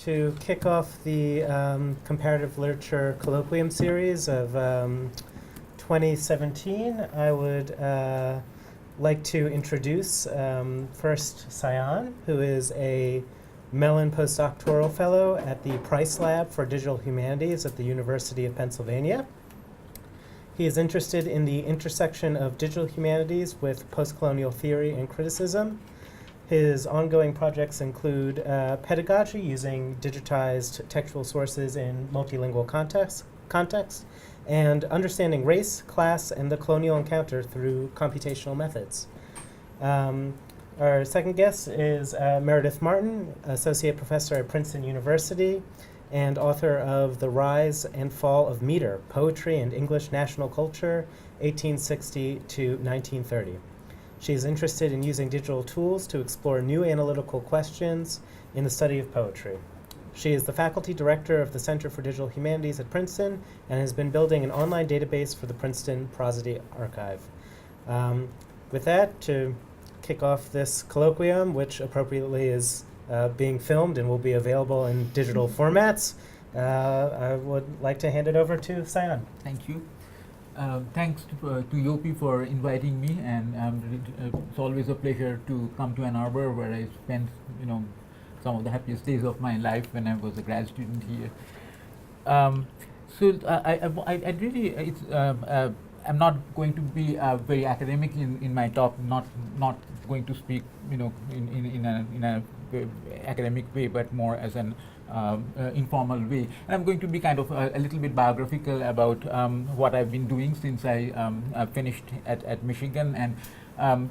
To kick off the comparative literature colloquium series of 2017, I would like to introduce first Sayan, who is a Mellon postdoctoral fellow at the Price Lab for Digital Humanities at the University of Pennsylvania. He is interested in the intersection of digital humanities with postcolonial theory and criticism. His ongoing projects include pedagogy using digitized textual sources in multilingual contexts, and understanding race, class, and the colonial encounter through computational methods. Our second guest is Meredith Martin, Associate Professor at Princeton University and author of The Rise and Fall of Meter, Poetry and English National Culture, 1860 to 1930. She is interested in using digital tools to explore new analytical questions in the study of poetry. She is the faculty director of the Center for Digital Humanities at Princeton and has been building an online database for the Princeton Prosody Archive. With that, to kick off this colloquium, which appropriately is being filmed and will be available in digital formats, I would like to hand it over to Sayan. Thank you. Thanks to Yopi for inviting me, and it's always a pleasure to come to Ann Arbor, where I spent, some of the happiest days of my life when I was a grad student here. I really, I'm not going to be very academic in my talk. Not going to speak, in a academic way, but more as an informal way. And I'm going to be kind of a little bit biographical about what I've been doing since I finished at Michigan, and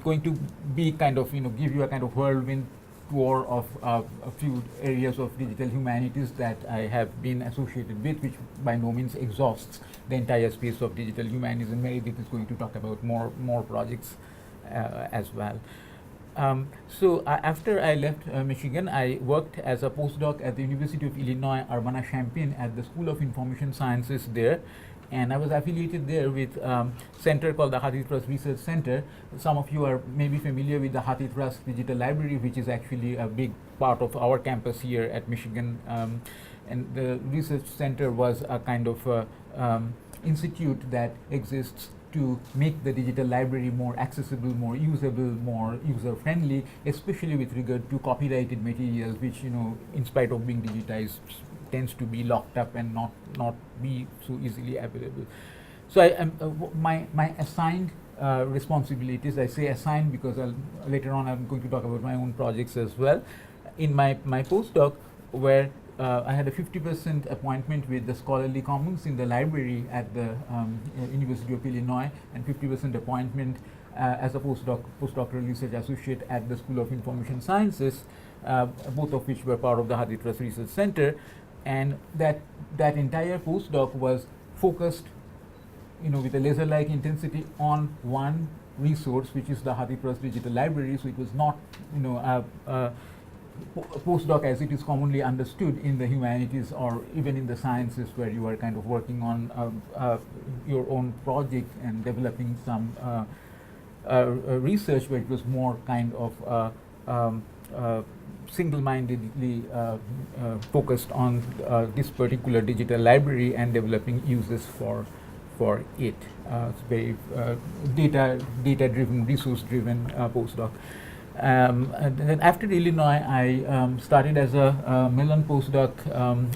going to be kind of, give you a kind of whirlwind tour of a few areas of digital humanities that I have been associated with, which by no means exhausts the entire space of digital humanities. And Meredith is going to talk about more projects as well. After I left Michigan, I worked as a postdoc at the University of Illinois Urbana-Champaign at the School of Information Sciences there, and I was affiliated there with a center called the HathiTrust Research Center. Some of you are maybe familiar with the HathiTrust Digital Library, which is actually a big part of our campus here at Michigan, and the research center was a kind of institute that exists to make the digital library more accessible, more usable, more user-friendly, especially with regard to copyrighted materials, which, in spite of being digitized, tends to be locked up and not be so easily available. So my assigned responsibilities, I say assigned because later on I'm going to talk about my own projects as well. In my postdoc, where I had a 50% appointment with the scholarly commons in the library at the University of Illinois, and 50% appointment as a postdoctoral research associate at the School of Information Sciences, both of which were part of the HathiTrust Research Center. And that entire postdoc was focused, with a laser-like intensity on one resource, which is the HathiTrust Digital Library. So it was not, postdoc as it is commonly understood in the humanities or even in the sciences, where you are kind of working on your own project and developing some research, where it was more kind of single-mindedly focused on this particular digital library and developing uses for it. It's very data-driven, resource-driven postdoc. And then after Illinois, I started as a Mellon postdoc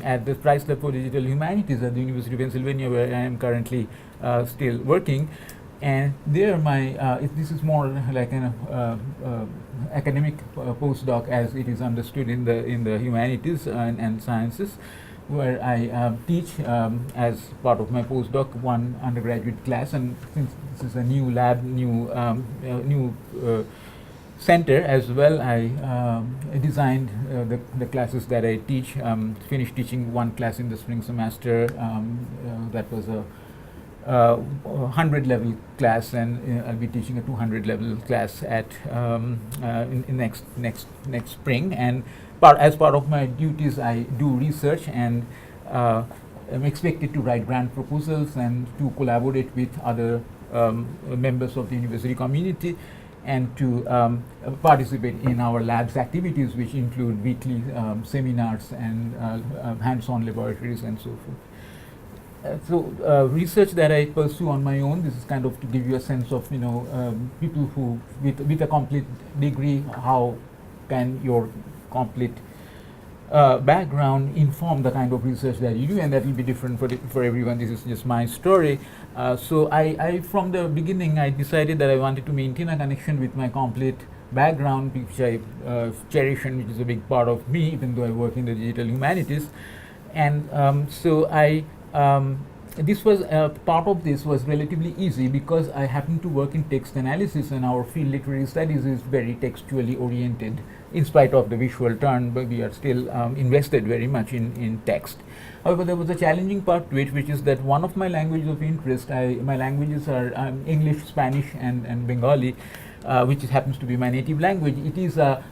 at the Price Lab for Digital Humanities at the University of Pennsylvania, where I am currently still working. And there, this is more like an academic postdoc, as it is understood in the humanities and sciences, where I teach as part of my postdoc one undergraduate class. And since this is a new lab, new center as well, I designed the classes that I teach. Finished teaching one class in the spring semester. That was a 100 level class, and I'll be teaching a 200 level class at in next spring. And as part of my duties, I do research, and I'm expected to write grant proposals and to collaborate with other members of the university community. and to participate in our lab's activities, which include weekly seminars and hands-on laboratories and so forth. Research that I pursue on my own, this is kind of to give you a sense of, people who, with a complete degree, how can your complete background inform the kind of research that you do, and that will be different for everyone. This is just my story. So I, from the beginning, I decided that I wanted to maintain a connection with my complete background, which I cherish and which is a big part of me, even though I work in the digital humanities. And this was part of this was relatively easy because I happen to work in text analysis, and our field literary studies is very textually oriented. In spite of the visual turn, but we are still invested very much in text. However, there was a challenging part to it, which is that one of my languages of interest, my languages are English, Spanish, and Bengali, which happens to be my native language. It is a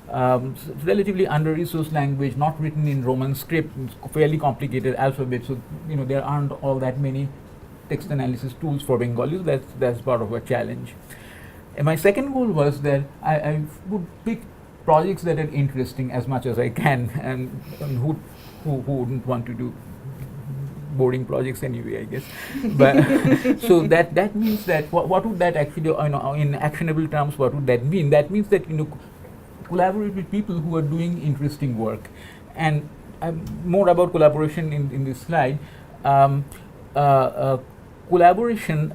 relatively under-resourced language, not written in Roman script, fairly complicated alphabet. So, there aren't all that many text analysis tools for Bengali. That's part of a challenge. And my second goal was that I would pick projects that are interesting as much as I can, and who wouldn't want to do boring projects anyway, I guess. But so that means that what would that actually, in actionable terms, what would that mean? That means that collaborate with people who are doing interesting work, and more about collaboration in this slide. Collaboration.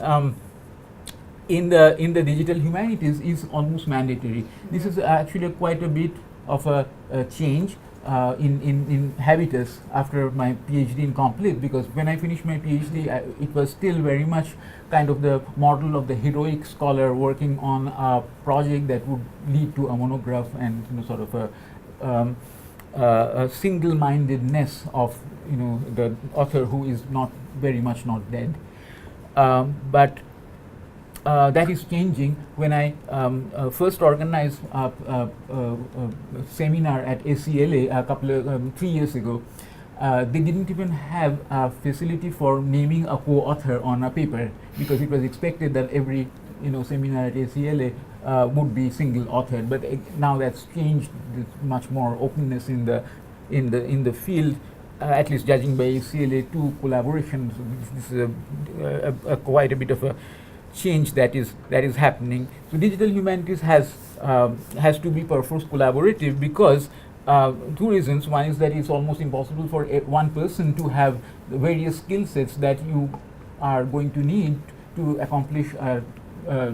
In the digital humanities is almost mandatory. This is actually quite a bit of a change in habitus after my PhD in complete, because when I finished my PhD, it was still very much kind of the model of the heroic scholar working on a project that would lead to a monograph and sort of a single-mindedness of the author who is not very much not dead, but that is changing. When I first organized a seminar at ACLA 3 years ago, they didn't even have a facility for naming a co-author on a paper, because it was expected that every seminar at ACLA would be single authored. But now that's changed. There's much more openness in the field. At least judging by ACLA, to collaboration. So this is a quite a bit of a change that is happening. So digital humanities has to be perforce collaborative, because two reasons. One is that it's almost impossible for one person to have the various skill sets that you are going to need to accomplish a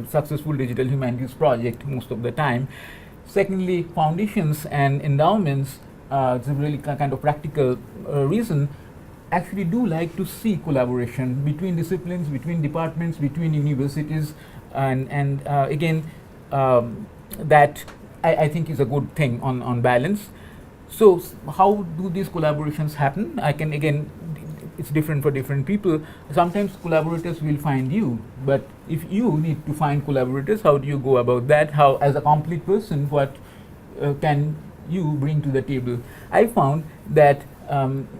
successful digital humanities project most of the time. Secondly, foundations and endowments, it's a really kind of practical reason, actually do like to see collaboration between disciplines, between departments, between universities, and again, that I think is a good thing on balance. So how do these collaborations happen? It's different for different people. Sometimes collaborators will find you, but if you need to find collaborators, how do you go about that? How, as a complete person, what can you bring to the table? I found that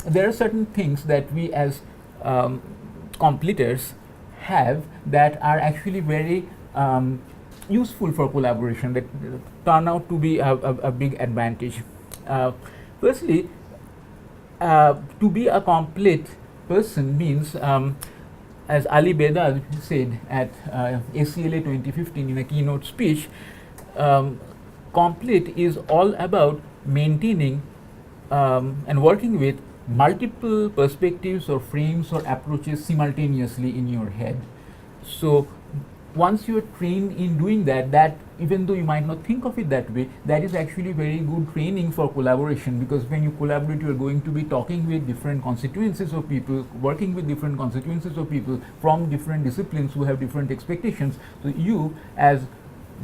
there are certain things that we as completers have that are actually very useful for collaboration, that turn out to be a big advantage. Firstly, to be a complete person means, as Ali Bedad said at ACLA 2015 in a keynote speech, complete is all about maintaining and working with multiple perspectives or frames or approaches simultaneously in your head. So once you are trained in doing that even though you might not think of it that way, that is actually very good training for collaboration, because when you collaborate, you are going to be talking with different constituencies of people, working with different constituencies of people from different disciplines who have different expectations. So you, as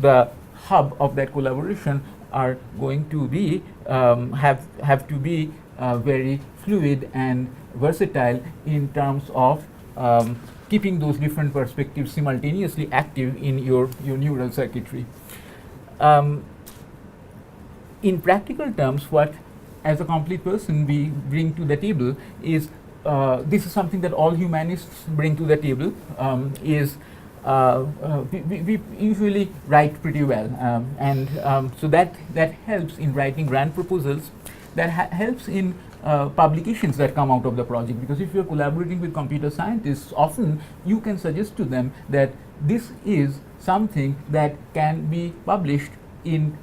the hub of that collaboration, are going to be have to be very fluid and versatile in terms of keeping those different perspectives simultaneously active in your neural circuitry. In practical terms, what as a complete person we bring to the table is, this is something that all humanists bring to the table, is we usually write pretty well, so that helps in writing grant proposals. That helps in publications that come out of the project, because if you're collaborating with computer scientists, often you can suggest to them that this is something that can be published in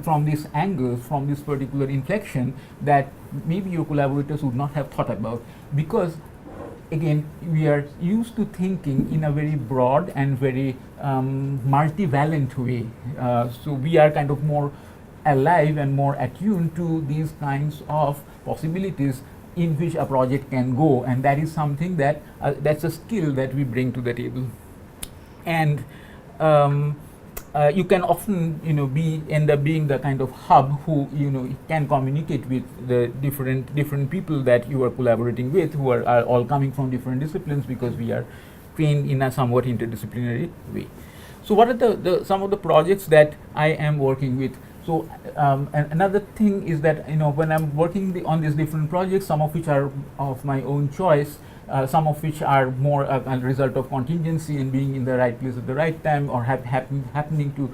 from this angle, from this particular inflection, that maybe your collaborators would not have thought about, because again, we are used to thinking in a very broad and very multivalent way. So we are kind of more alive and more attuned to these kinds of possibilities in which a project can go, and that is something that that's a skill that we bring to the table. And you can often end up being the kind of hub who can communicate with the different people that you are collaborating with, who are all coming from different disciplines, because we are trained in a somewhat interdisciplinary way. So what are some of the projects that I am working with? So another thing is that when I'm working on these different projects, some of which are of my own choice, some of which are more a result of contingency and being in the right place at the right time, or happening to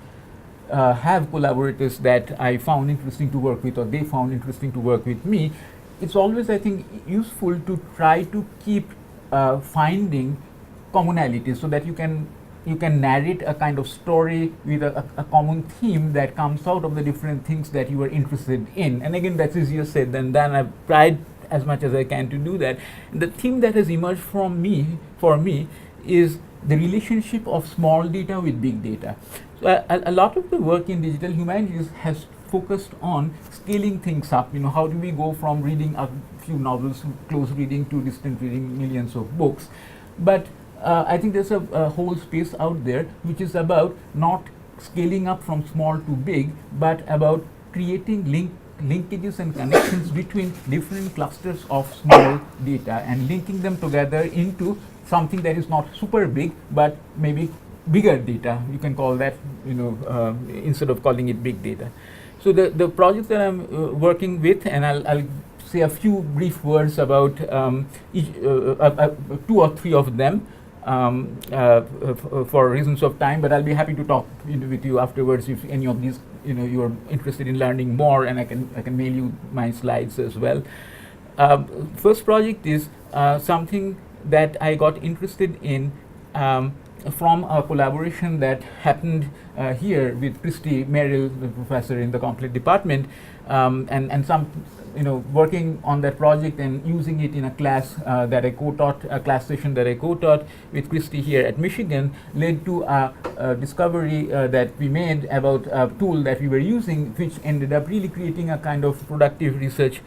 have collaborators that I found interesting to work with, or they found interesting to work with me. It's always, I think, useful to try to keep finding commonalities, so that you can narrate a kind of story with a common theme that comes out of the different things that you are interested in. And again, that's easier said than done. I've tried as much as I can to do that. The theme that has emerged for me is the relationship of small data with big data. So a lot of the work in digital humanities has focused on scaling things up. How do we go from reading a few novels, close reading, to distant reading millions of books? But I think there's a whole space out there which is about not scaling up from small to big, but about creating linkages and connections between different clusters of small data and linking them together into something that is not super big, but maybe bigger data. You can call that, instead of calling it big data. So the projects that I'm working with, and I'll say a few brief words about each, 2 or 3 of them. For reasons of time, but I'll be happy to talk with you afterwards if any of these you are interested in learning more, and I can mail you my slides as well. First project is something that I got interested in from a collaboration that happened here with Christy Merrill, the professor in the Complete department, and some working on that project and using it in a class that I co-taught, a class session that I co-taught with Christy here at Michigan, led to a discovery that we made about a tool that we were using, which ended up really creating a kind of productive research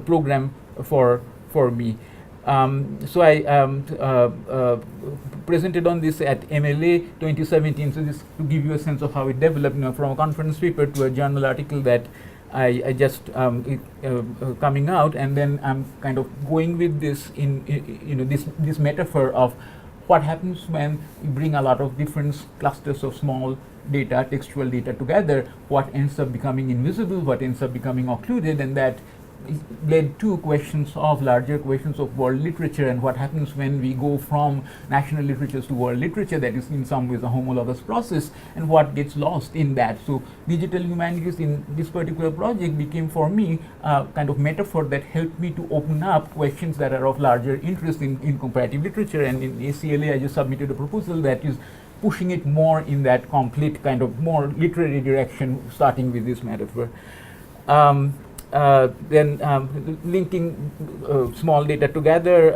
program for me. So I presented on this at MLA 2017. So this to give you a sense of how it developed, from a conference paper to a journal article that I just coming out, and then I'm kind of going with this in this metaphor of what happens when you bring a lot of different clusters of small data, textual data together. What ends up becoming invisible, what ends up becoming occluded, and that led to larger questions of world literature, and what happens when we go from national literatures to world literature. That is in some ways a homologous process, and what gets lost in that. So digital humanities in this particular project became for me a kind of metaphor that helped me to open up questions that are of larger interest in comparative literature. And in ACLA I just submitted a proposal that is pushing it more in that complete kind of more literary direction, starting with this metaphor. Then linking small data together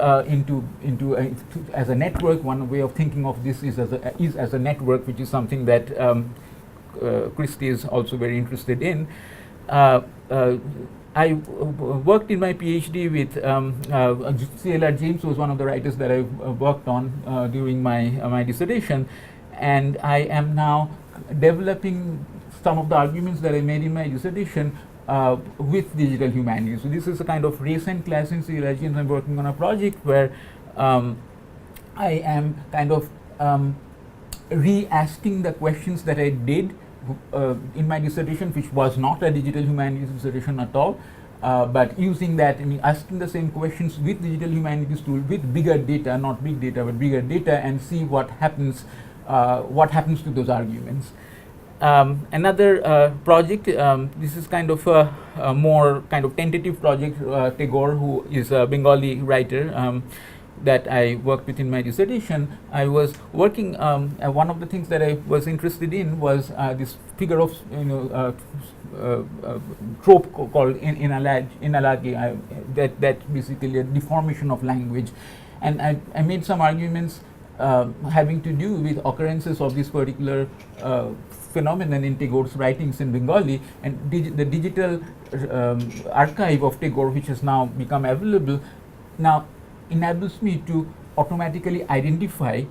as a network. One way of thinking of this is as a network, which is something that Christy is also very interested in. I worked in my PhD with C.L.R. James, who was one of the writers that I worked on during my dissertation, and I am now developing some of the arguments that I made in my dissertation with digital humanities. So this is a kind of recent class in C.L.R. James. I'm working on a project where I am kind of re-asking the questions that I did in my dissertation, which was not a digital humanities dissertation at all, but using that, I mean, asking the same questions with digital humanities tool with bigger data, not big data, but bigger data, and see what happens to those arguments. Another project, this is kind of a more kind of tentative project. Tagore, who is a Bengali writer, that I worked with in my dissertation, I was working. One of the things that I was interested in was this figure of trope called inalagi, that basically a deformation of language, and I made some arguments having to do with occurrences of this particular phenomenon in Tagore's writings in Bengali, and the digital archive of Tagore, which has now become available, now enables me to automatically identify,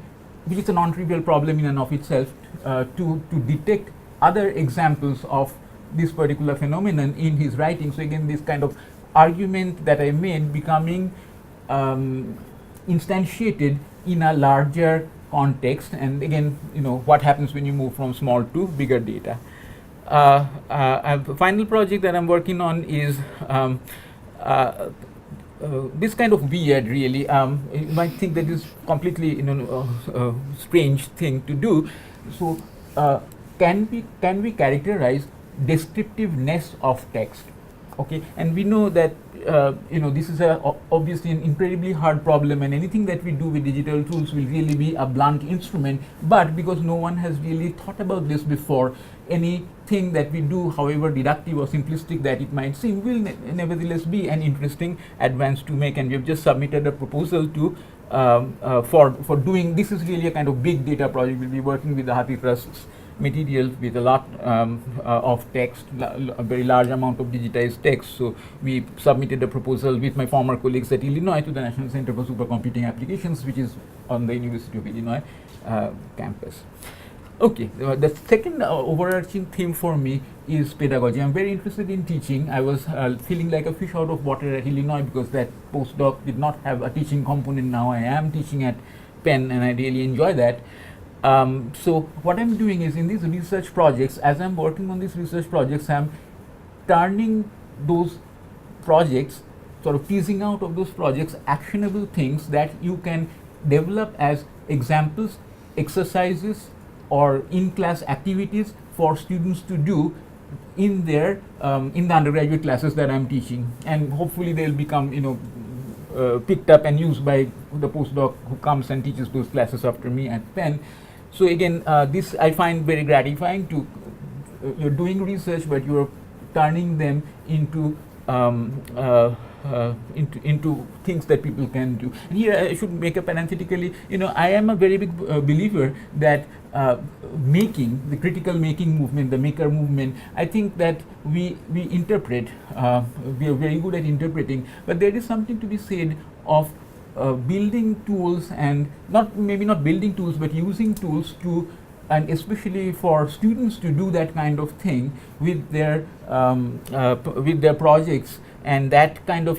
which is a non-trivial problem in and of itself, to detect other examples of this particular phenomenon in his writing. So again, this kind of argument that I made becoming instantiated in a larger context, and again, what happens when you move from small to bigger data. A final project that I'm working on is this kind of weird, really. You might think that is completely strange thing to do. So can we characterize descriptiveness of text? Okay, and we know that this is obviously an incredibly hard problem, and anything that we do with digital tools will really be a blunt instrument. But because no one has really thought about this before, anything that we do, however deductive or simplistic that it might seem, will nevertheless be an interesting advance to make. And we have just submitted a proposal to for doing this. Is really a kind of big data project. We'll be working with the Hathi Trust's material with a lot of text, a very large amount of digitized text. So we submitted a proposal with my former colleagues at Illinois to the National Center for Supercomputing Applications, which is on the University of Illinois campus. Okay, the second overarching theme for me is pedagogy. I'm very interested in teaching. I was feeling like a fish out of water at Illinois because that postdoc did not have a teaching component. Now I am teaching at Penn, and I really enjoy that. So what I'm doing is, in these research projects, as I'm working on these research projects, I'm turning those projects, sort of teasing out of those projects actionable things that you can develop as examples, exercises, or in-class activities for students to do in their in the undergraduate classes that I'm teaching, and hopefully they'll become picked up and used by the postdoc who comes and teaches those classes after me at Penn. So again, this I find very gratifying. To you're doing research, but you're turning them into into things that people can do. And here I should make a parenthetically, I am a very big believer that making, the critical making movement, the maker movement, I think that we interpret, we are very good at interpreting, but there is something to be said of building tools, and maybe not building tools, but using tools to, and especially for students to do that kind of thing with their projects. And that kind of,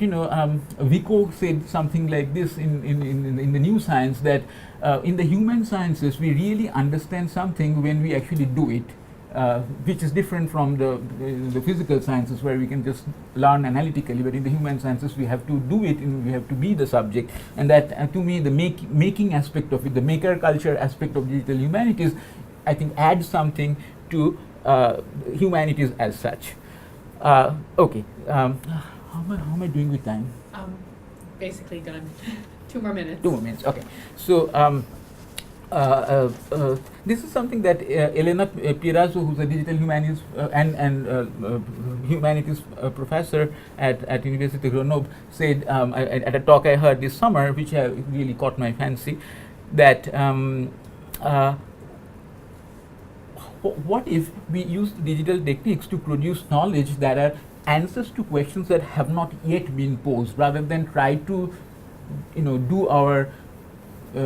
Vico said something like this in the New Science, that in the human sciences we really understand something when we actually do it, which is different from the physical sciences where we can just learn analytically. But in the human sciences we have to do it, and we have to be the subject. And that, to me, the making aspect of it, the maker culture aspect of digital humanities, I think adds something to humanities as such. Okay. How am I doing with time? Basically done. 2 more minutes. 2 more minutes. Okay. So this is something that Elena Pirazzo, who's a digital humanities and humanities professor at University of Grenoble, said at a talk I heard this summer, which really caught my fancy, that what if we use digital techniques to produce knowledge that are answers to questions that have not yet been posed, rather than try to do our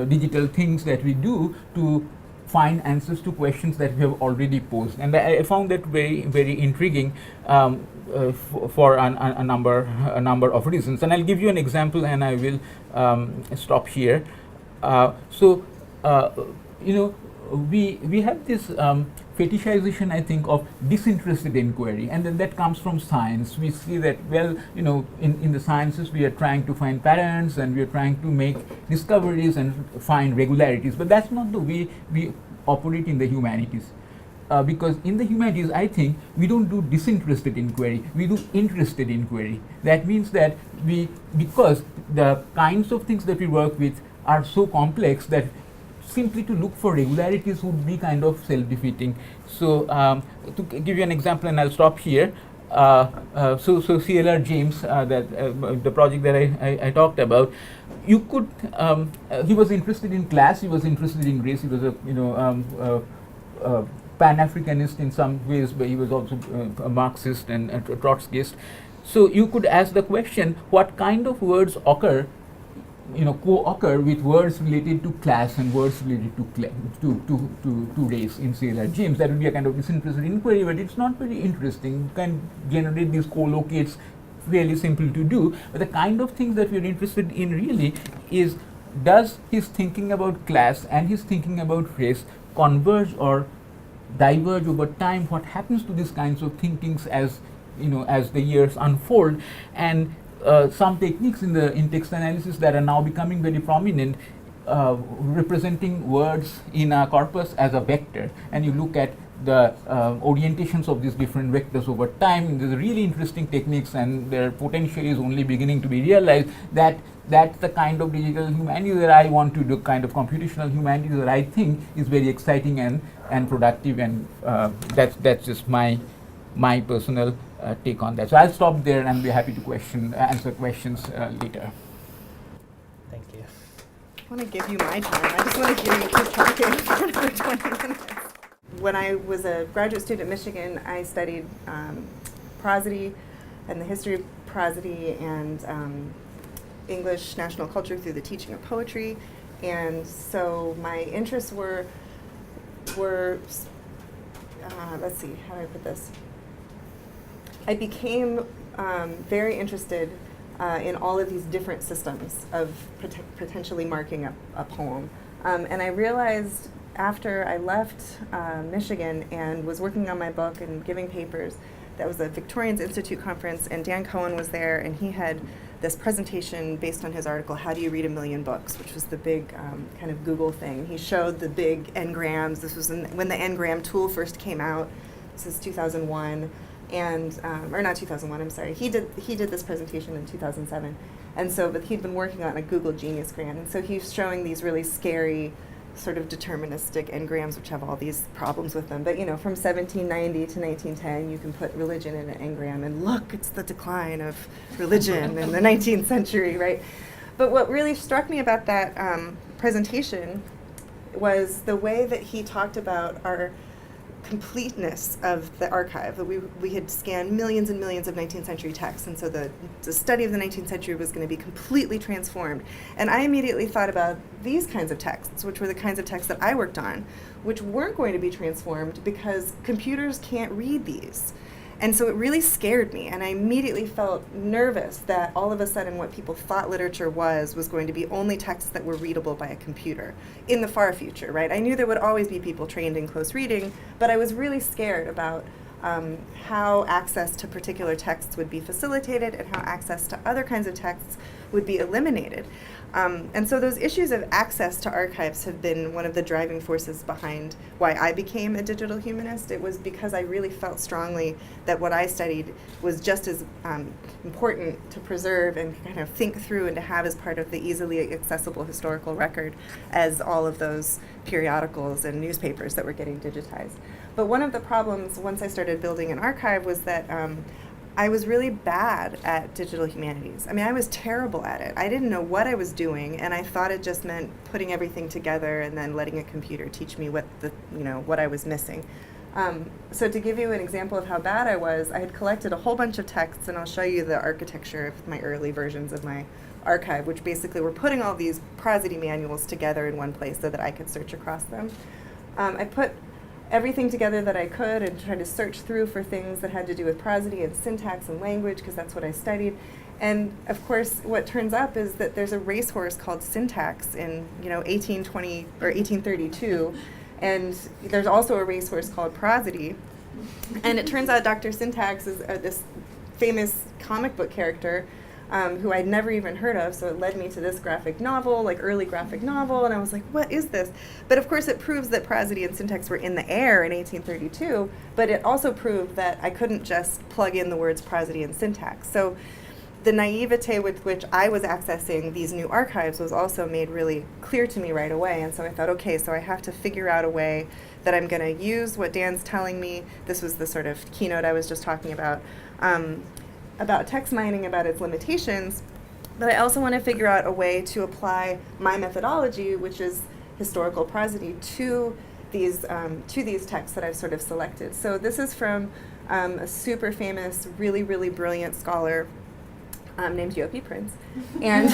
digital things that we do to find answers to questions that we have already posed. And I found that very, very intriguing for a number of reasons. And I'll give you an example, and I will stop here. we have this fetishization, I think, of disinterested inquiry, and then that comes from science. We see that, well, in the sciences we are trying to find patterns and we are trying to make discoveries and find regularities, but that's not the way we operate in the humanities. Because in the humanities, I think we don't do disinterested inquiry, we do interested inquiry. That means that because the kinds of things that we work with are so complex that simply to look for regularities would be kind of self-defeating. So to give you an example, and I'll stop here. So CLR James, the project that I talked about, you could, he was interested in class, he was interested in race, he was a Pan-Africanist in some ways, but he was also a Marxist and a Trotskyist. So you could ask the question, what kind of words occur, co-occur with words related to class and words related to race in CLR James? That would be a kind of disinterested inquiry, but it's not very interesting. You can generate these collocates, really simple to do, but the kind of things that we're interested in really is, does his thinking about class and his thinking about race converge or diverge over time? What happens to these kinds of thinkings as as the years unfold? And some techniques in text analysis that are now becoming very prominent, representing words in a corpus as a vector, and you look at the orientations of these different vectors over time. There's really interesting techniques, and their potential is only beginning to be realized. That's the kind of digital humanities that I want to do, kind of computational humanities that I think is very exciting and productive, and that's just my personal take on that. So I'll stop there and be happy to answer questions later. Thank you. I want to give you my time. I just want to hear you keep talking for another 20 minutes. When I was a graduate student at Michigan, I studied prosody and the history of prosody and English national culture through the teaching of poetry. And so my interests were let's see, how do I put this? I became very interested in all of these different systems of potentially marking a poem. And I realized after I left Michigan and was working on my book and giving papers, that was the Victorians Institute conference, and Dan Cohen was there, and he had this presentation based on his article, How Do You Read a Million Books?, which was the big kind of Google thing. He showed the big n-grams. This was when the n-gram tool first came out. This is 2001. And or not 2001, I'm sorry. He did this presentation in 2007, and so but he'd been working on a Google Genius grant, and so he's showing these really scary, sort of deterministic n-grams, which have all these problems with them. But from 1790 to 1910, you can put religion in an n-gram, and look, it's the decline of religion in the 19th century, right? But what really struck me about that presentation was the way that he talked about our completeness of the archive. That we had scanned millions and millions of 19th century texts, and so the study of the 19th century was going to be completely transformed. And I immediately thought about these kinds of texts, which were the kinds of texts that I worked on, which weren't going to be transformed because computers can't read these. And so it really scared me, and I immediately felt nervous that all of a sudden what people thought literature was going to be only texts that were readable by a computer in the far future, right? I knew there would always be people trained in close reading, but I was really scared about how access to particular texts would be facilitated and how access to other kinds of texts would be eliminated. And so those issues of access to archives have been one of the driving forces behind why I became a digital humanist. It was because I really felt strongly that what I studied was just as important to preserve and kind of think through and to have as part of the easily accessible historical record as all of those periodicals and newspapers that were getting digitized. But one of the problems once I started building an archive was that I was really bad at digital humanities. I mean, I was terrible at it. I didn't know what I was doing, and I thought it just meant putting everything together and then letting a computer teach me what I was missing. So to give you an example of how bad I was, I had collected a whole bunch of texts, and I'll show you the architecture of my early versions of my archive, which basically were putting all these prosody manuals together in one place so that I could search across them. I put everything together that I could and tried to search through for things that had to do with prosody and syntax and language, because that's what I studied. And of course, what turns up is that there's a racehorse called syntax in 1820 or 1832, And there's also a racehorse called Prosody. And it turns out Dr. Syntax is this famous comic book character who I'd never even heard of, so it led me to this graphic novel, like early graphic novel, and I was like, what is this? But of course it proves that prosody and syntax were in the air in 1832, but it also proved that I couldn't just plug in the words prosody and syntax. So the naivete with which I was accessing these new archives was also made really clear to me right away, and so I thought, okay, so I have to figure out a way that I'm going to use what Dan's telling me. This was the sort of keynote I was just talking about text mining, about its limitations, but I also want to figure out a way to apply my methodology, which is historical prosody, to these texts that I've sort of selected. So this is from a super famous, really, really brilliant scholar named Yopi Prince. And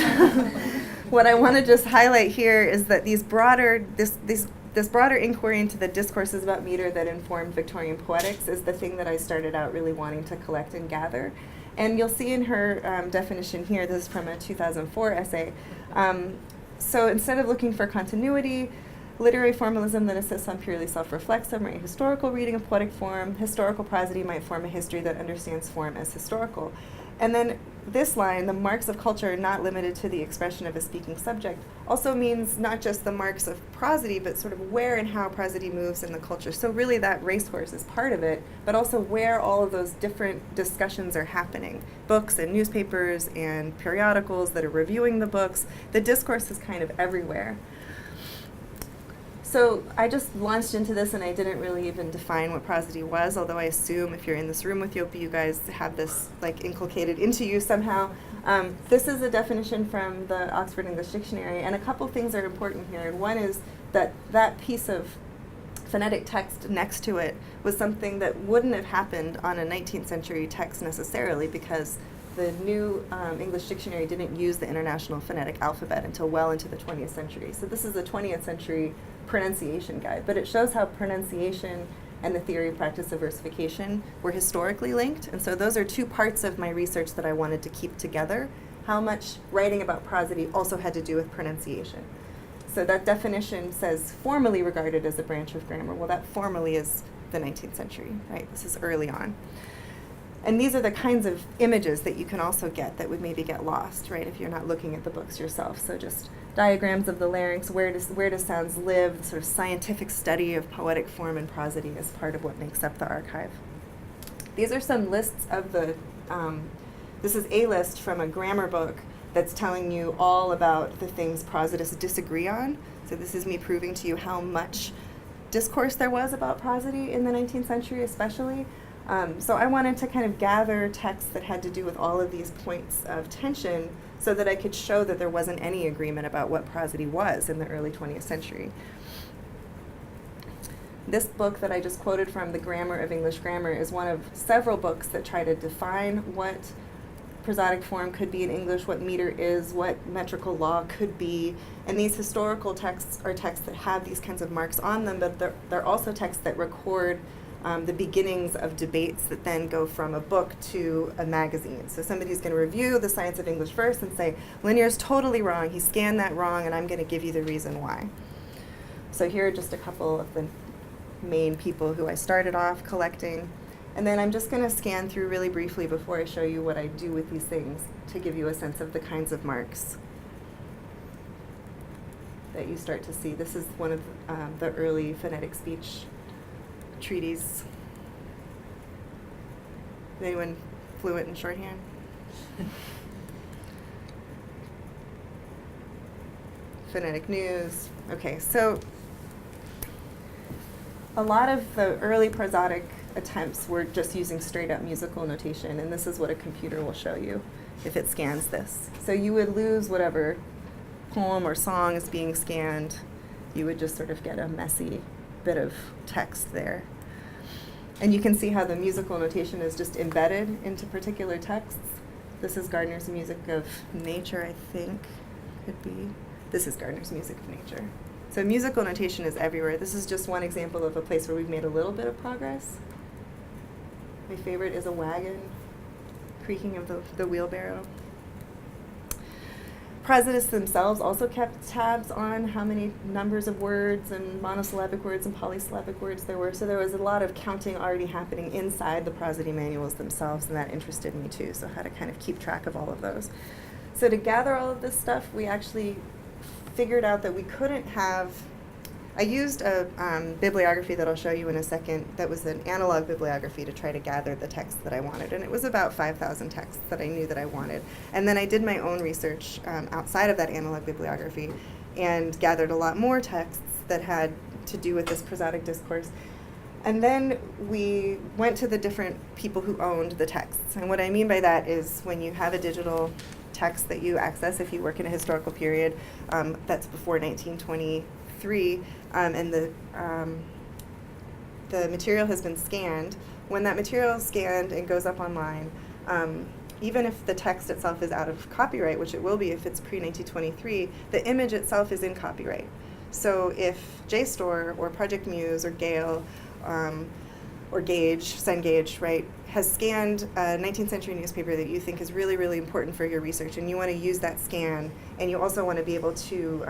what I want to just highlight here is that this broader inquiry into the discourses about meter that informed Victorian poetics is the thing that I started out really wanting to collect and gather. And you'll see in her definition here, this is from a 2004 essay. So instead of looking for continuity, literary formalism that insists on purely self-reflexive or ahistorical reading of poetic form, historical prosody might form a history that understands form as historical. And then this line, the marks of culture are not limited to the expression of a speaking subject, also means not just the marks of prosody, but sort of where and how prosody moves in the culture. So really that racehorse is part of it, but also where all of those different discussions are happening. Books and newspapers and periodicals that are reviewing the books. The discourse is kind of everywhere. So I just launched into this and I didn't really even define what prosody was, although I assume if you're in this room with Yopi, you guys have this like inculcated into you somehow. This is a definition from the Oxford English Dictionary, and a couple things are important here. And one is that that piece of phonetic text next to it was something that wouldn't have happened on a 19th century text necessarily, because the new English dictionary didn't use the International Phonetic Alphabet until well into the 20th century. So this is a 20th century pronunciation guide, but it shows how pronunciation and the theory and practice of versification were historically linked. And so those are two parts of my research that I wanted to keep together. How much writing about prosody also had to do with pronunciation. So that definition says formally regarded as a branch of grammar. Well, that formally is the 19th century, right? This is early on. And these are the kinds of images that you can also get that would maybe get lost, right, if you're not looking at the books yourself. So just diagrams of the larynx, where do sounds live, the sort of scientific study of poetic form and prosody is part of what makes up the archive. These are some lists of the, this is a list from a grammar book that's telling you all about the things prosodists disagree on. So this is me proving to you how much discourse there was about prosody in the 19th century especially. So I wanted to kind of gather texts that had to do with all of these points of tension so that I could show that there wasn't any agreement about what prosody was in the early 20th century. This book that I just quoted from, The Grammar of English Grammar, is one of several books that try to define what prosodic form could be in English, what meter is, what metrical law could be. And these historical texts are texts that have these kinds of marks on them, but they're also texts that record the beginnings of debates that then go from a book to a magazine. So somebody's going to review the Science of English Verse and say, Linnear's totally wrong, he scanned that wrong, and I'm going to give you the reason why. So here are just a couple of the main people who I started off collecting. And then I'm just going to scan through really briefly before I show you what I do with these things to give you a sense of the kinds of marks that you start to see. This is one of the early phonetic speech treaties. Is anyone fluent in shorthand? Phonetic news. Okay, so a lot of the early prosodic attempts were just using straight up musical notation, and this is what a computer will show you if it scans this. So you would lose whatever poem or song is being scanned. You would just sort of get a messy bit of text there. And you can see how the musical notation is just embedded into particular texts. This is Gardner's Music of Nature, I think, could be. This is Gardner's Music of Nature. So musical notation is everywhere. This is just one example of a place where we've made a little bit of progress. My favorite is a wagon, creaking of the wheelbarrow. Prosidists themselves also kept tabs on how many numbers of words and monosyllabic words and polysyllabic words there were. So there was a lot of counting already happening inside the prosody manuals themselves, and that interested me too, so how to kind of keep track of all of those. So to gather all of this stuff, we actually figured out that we couldn't have, I used a bibliography that I'll show you in a second that was an analog bibliography to try to gather the text that I wanted. And it was about 5,000 texts that I knew that I wanted. And then I did my own research outside of that analog bibliography and gathered a lot more texts that had to do with this prosodic discourse. And then we went to the different people who owned the texts. And what I mean by that is when you have a digital text that you access, if you work in a historical period that's before 1923, and the material has been scanned. When that material is scanned and goes up online, even if the text itself is out of copyright, which it will be if it's pre-1923, the image itself is in copyright. So if JSTOR or Project Muse or Gale or Gauge, Cengage, right, has scanned a 19th century newspaper that you think is really, really important for your research, and you want to use that scan, and you also want to be able to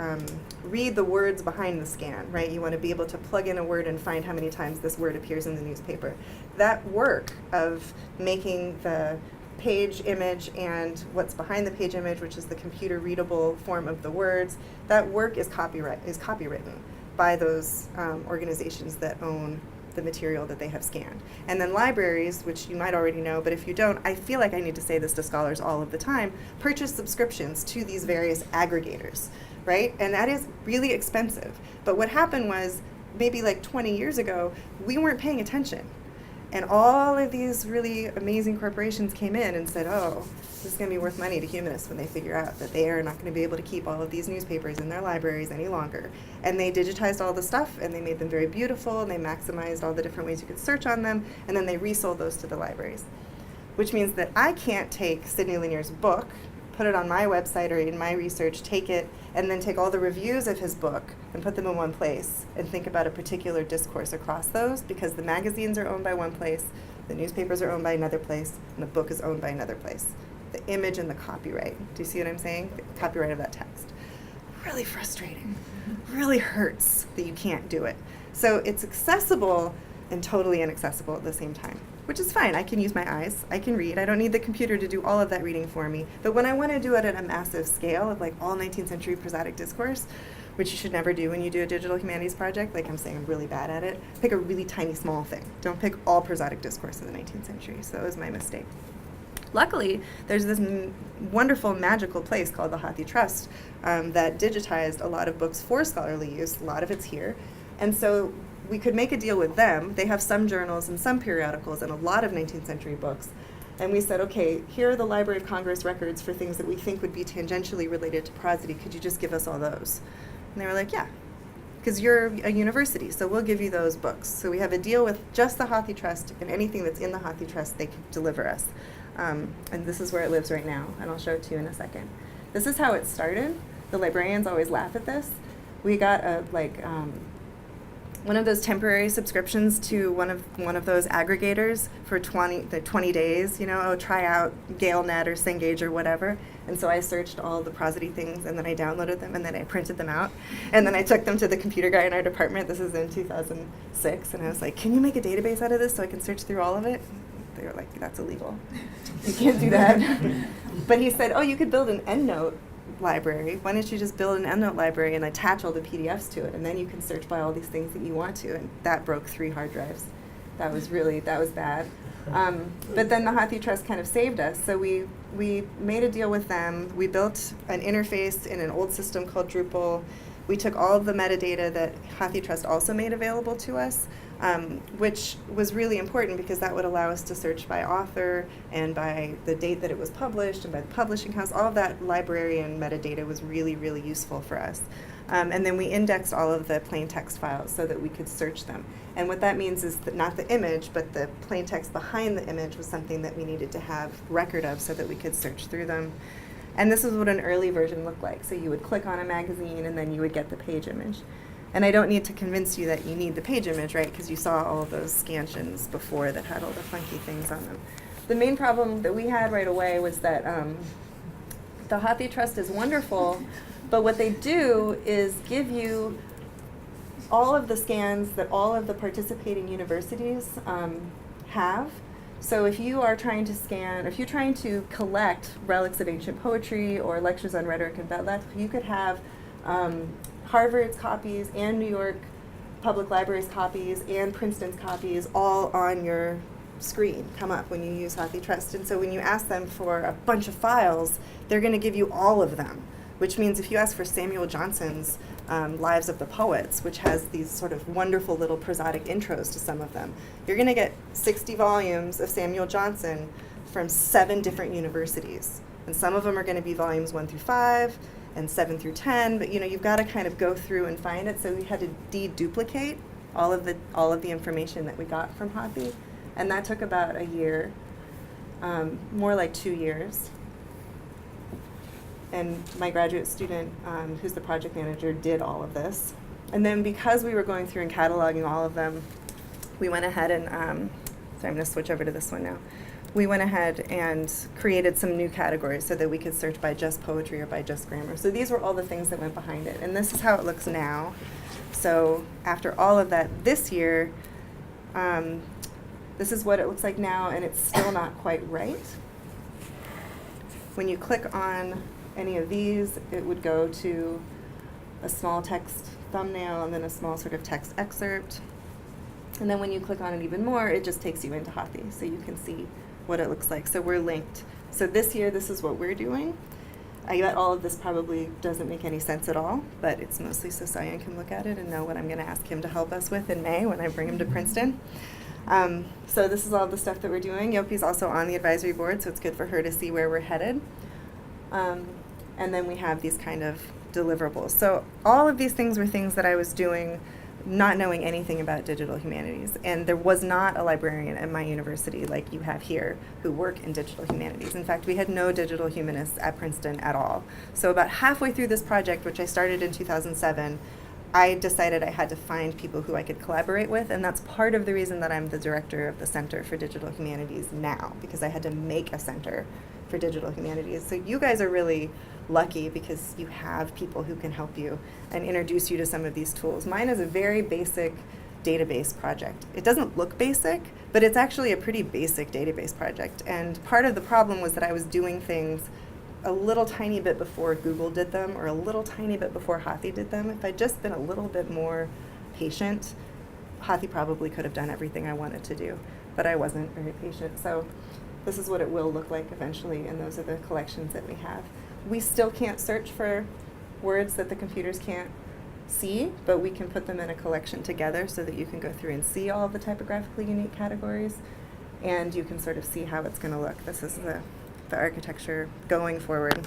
read the words behind the scan, right? You want to be able to plug in a word and find how many times this word appears in the newspaper. That work of making the page image and what's behind the page image, which is the computer readable form of the words, that work is copywritten by those organizations that own the material that they have scanned. And then libraries, which you might already know, but if you don't, I feel like I need to say this to scholars all of the time, purchase subscriptions to these various aggregators, right? And that is really expensive. But what happened was, maybe like 20 years ago, we weren't paying attention. And all of these really amazing corporations came in and said, oh, this is going to be worth money to humanists when they figure out that they are not going to be able to keep all of these newspapers in their libraries any longer. And they digitized all the stuff, and they made them very beautiful, and they maximized all the different ways you could search on them, and then they resold those to the libraries. Which means that I can't take Sidney Lanier's book, put it on my website or in my research, take it, and then take all the reviews of his book and put them in one place and think about a particular discourse across those, because the magazines are owned by one place, the newspapers are owned by another place, and the book is owned by another place. The image and the copyright. Do you see what I'm saying? The copyright of that text. Really frustrating. Really hurts that you can't do it. So it's accessible and totally inaccessible at the same time, which is fine. I can use my eyes. I can read. I don't need the computer to do all of that reading for me. But when I want to do it at a massive scale of like all 19th century prosodic discourse, which you should never do when you do a digital humanities project, like I'm saying I'm really bad at it, pick a really tiny small thing. Don't pick all prosodic discourse in the 19th century. So that was my mistake. Luckily, there's this wonderful, magical place called the Hathi Trust that digitized a lot of books for scholarly use. A lot of it's here. And so we could make a deal with them. They have some journals and some periodicals and a lot of 19th century books. And we said, okay, here are the Library of Congress records for things that we think would be tangentially related to prosody. Could you just give us all those? And they were like, yeah, because you're a university, so we'll give you those books. So we have a deal with just the Hathi Trust, and anything that's in the Hathi Trust they could deliver us. And this is where it lives right now, and I'll show it to you in a second. This is how it started. The librarians always laugh at this. We got one of those temporary subscriptions to one of those aggregators for 20 days, you know, oh, try out GaleNet or Cengage or whatever. And so I searched all the prosody things, and then I downloaded them, and then I printed them out. And then I took them to the computer guy in our department. This is in 2006. And I was like, can you make a database out of this so I can search through all of it? They were like, that's illegal. You can't do that. But he said, oh, you could build an EndNote library. Why don't you just build an EndNote library and attach all the PDFs to it, and then you can search by all these things that you want to. And that broke 3 hard drives. That was bad. But then the Hathi Trust kind of saved us. So we made a deal with them. We built an interface in an old system called Drupal. We took all of the metadata that Hathi Trust also made available to us, which was really important because that would allow us to search by author and by the date that it was published and by the publishing house. All of that librarian metadata was really, really useful for us. And then we indexed all of the plain text files so that we could search them. And what that means is that not the image, but the plain text behind the image was something that we needed to have record of so that we could search through them. And this is what an early version looked like. So you would click on a magazine, and then you would get the page image. And I don't need to convince you that you need the page image, right? Because you saw all of those scansions before that had all the funky things on them. The main problem that we had right away was that the Hathi Trust is wonderful, but what they do is give you all of the scans that all of the participating universities have. So if you are trying to scan, if you're trying to collect relics of ancient poetry or lectures on rhetoric and belles lettres, you could have Harvard's copies and New York Public Library's copies and Princeton's copies all on your screen come up when you use Hathi Trust. And so when you ask them for a bunch of files, they're going to give you all of them, which means if you ask for Samuel Johnson's Lives of the Poets, which has these sort of wonderful little prosodic intros to some of them, you're going to get 60 volumes of Samuel Johnson from 7 different universities. And some of them are going to be volumes 1 through 5 and 7 through 10, but you've got to kind of go through and find it. So we had to deduplicate all of the information that we got from Hathi, and that took about a year, more like 2 years. And my graduate student, who's the project manager, did all of this. And then because we were going through and cataloging all of them, we went ahead and, sorry, I'm going to switch over to this one now. We went ahead and created some new categories so that we could search by just poetry or by just grammar. So these were all the things that went behind it. And this is how it looks now. So after all of that this year, this is what it looks like now, and it's still not quite right. When you click on any of these, it would go to a small text thumbnail and then a small sort of text excerpt. And then when you click on it even more, it just takes you into Hathi, so you can see what it looks like. So we're linked. So this year, this is what we're doing. I bet all of this probably doesn't make any sense at all, but it's mostly so Cyan can look at it and know what I'm going to ask him to help us with in May when I bring him to Princeton. So this is all the stuff that we're doing. Yopi's also on the advisory board, so it's good for her to see where we're headed. And then we have these kind of deliverables. So all of these things were things that I was doing not knowing anything about digital humanities. And there was not a librarian at my university like you have here who work in digital humanities. In fact, we had no digital humanists at Princeton at all. So about halfway through this project, which I started in 2007, I decided I had to find people who I could collaborate with, and that's part of the reason that I'm the director of the Center for Digital Humanities now, because I had to make a center for digital humanities. So you guys are really lucky because you have people who can help you and introduce you to some of these tools. Mine is a very basic database project. It doesn't look basic, but it's actually a pretty basic database project. And part of the problem was that I was doing things a little tiny bit before Google did them or a little tiny bit before Hathi did them. If I'd just been a little bit more patient, Hathi probably could have done everything I wanted to do, but I wasn't very patient. So this is what it will look like eventually, and those are the collections that we have. We still can't search for words that the computers can't see, but we can put them in a collection together so that you can go through and see all of the typographically unique categories, and you can sort of see how it's going to look. This is the architecture going forward.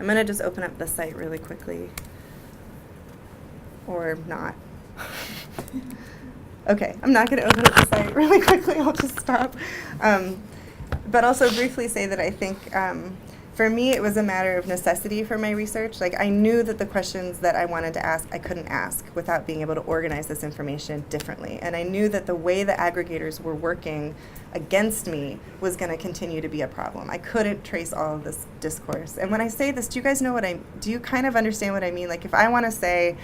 I'm going to just open up the site really quickly, or not. Okay, I'm not going to open up the site really quickly. I'll just stop. But also briefly say that I think for me it was a matter of necessity for my research. Like, I knew that the questions that I wanted to ask, I couldn't ask without being able to organize this information differently. And I knew that the way the aggregators were working against me was going to continue to be a problem. I couldn't trace all of this discourse. And when I say this, do you guys know do you kind of understand what I mean? Like, if I want to say,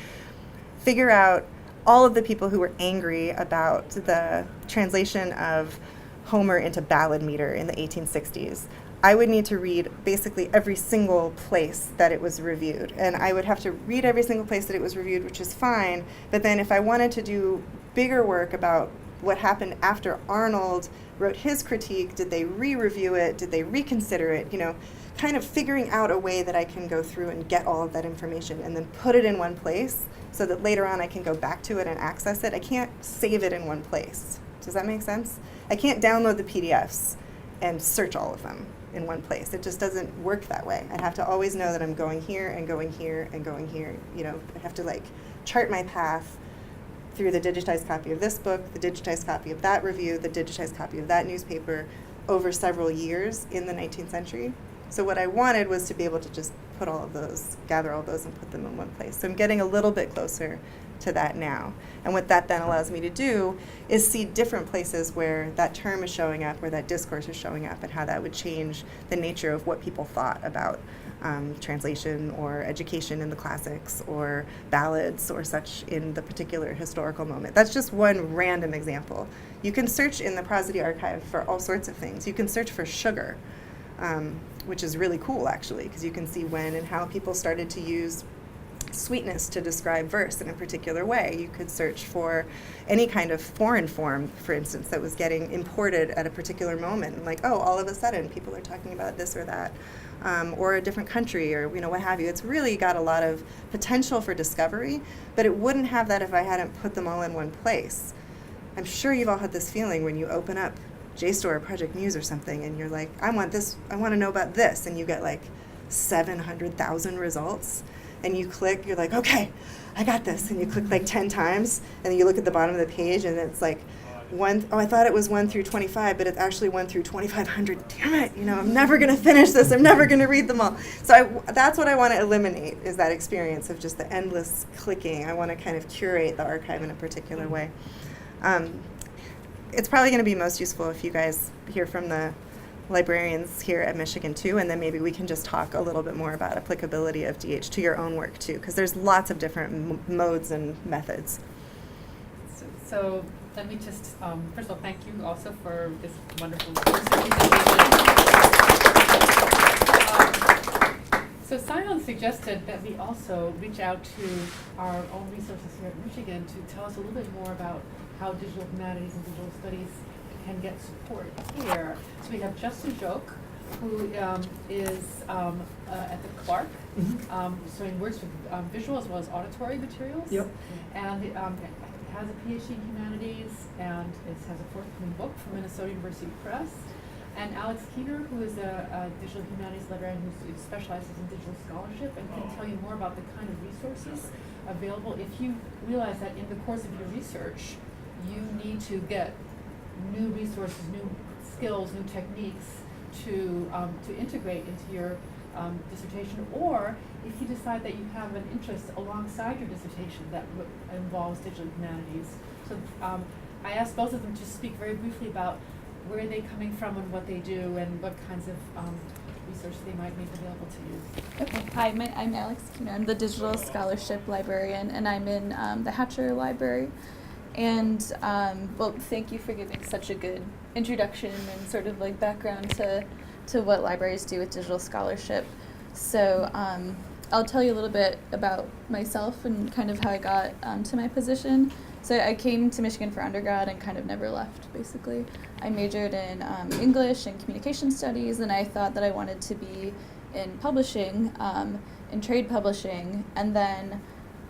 figure out all of the people who were angry about the translation of Homer into ballad meter in the 1860s, I would need to read basically every single place that it was reviewed. And I would have to read every single place that it was reviewed, which is fine. But then if I wanted to do bigger work about what happened after Arnold wrote his critique, did they re-review it? Did they reconsider it? Kind of figuring out a way that I can go through and get all of that information and then put it in one place so that later on I can go back to it and access it. I can't save it in one place. Does that make sense? I can't download the PDFs and search all of them in one place. It just doesn't work that way. I have to always know that I'm going here and going here and going here. I have to chart my path through the digitized copy of this book, the digitized copy of that review, the digitized copy of that newspaper over several years in the 19th century. So what I wanted was to be able to just put all of those, gather all those and put them in one place. So I'm getting a little bit closer to that now. And what that then allows me to do is see different places where that term is showing up, where that discourse is showing up, and how that would change the nature of what people thought about translation or education in the classics or ballads or such in the particular historical moment. That's just one random example. You can search in the Prosody Archive for all sorts of things. You can search for sugar, which is really cool actually, because you can see when and how people started to use sweetness to describe verse in a particular way. You could search for any kind of foreign form, for instance, that was getting imported at a particular moment. And like, oh, all of a sudden people are talking about this or that, or a different country, or what have you. It's really got a lot of potential for discovery, but it wouldn't have that if I hadn't put them all in one place. I'm sure you've all had this feeling when you open up JSTOR or Project Muse or something, and you're like, I want this, I want to know about this, and you get like 700,000 results. And you click, you're like, okay, I got this. And you click like 10 times, and then you look at the bottom of the page, and it's like, I thought it was 1 through 25, but it's actually 1 through 2,500. Damn it, I'm never going to finish this. I'm never going to read them all. So that's what I want to eliminate, is that experience of just the endless clicking. I want to kind of curate the archive in a particular way. It's probably going to be most useful if you guys hear from the librarians here at Michigan too, and then maybe we can just talk a little bit more about applicability of DH to your own work too, because there's lots of different modes and methods. So let me just, first of all, thank you also for this wonderful So Sion suggested that we also reach out to our own resources here at Michigan to tell us a little bit more about how digital humanities and digital studies can get support here. So we have Justin Joke, who is at the Clark, so he works with visual as well as auditory materials. Yep. And has a PhD in humanities and has a forthcoming book from Minnesota University Press. And Alex Keener, who is a digital humanities librarian who specializes in digital scholarship and can tell you more about the kind of resources available if you realize that in the course of your research, you need to get new resources, new skills, new techniques to integrate into your dissertation, or if you decide that you have an interest alongside your dissertation that involves digital humanities. So I asked both of them to speak very briefly about where they're coming from and what they do and what kinds of research they might make available to you. Okay, hi, I'm Alex Keener. I'm the digital scholarship librarian, and I'm in the Hatcher Library. And, well, thank you for giving such a good introduction and sort of like background to what libraries do with digital scholarship. So I'll tell you a little bit about myself and kind of how I got to my position. So I came to Michigan for undergrad and kind of never left, basically. I majored in English and communication studies, and I thought that I wanted to be in publishing, in trade publishing, and then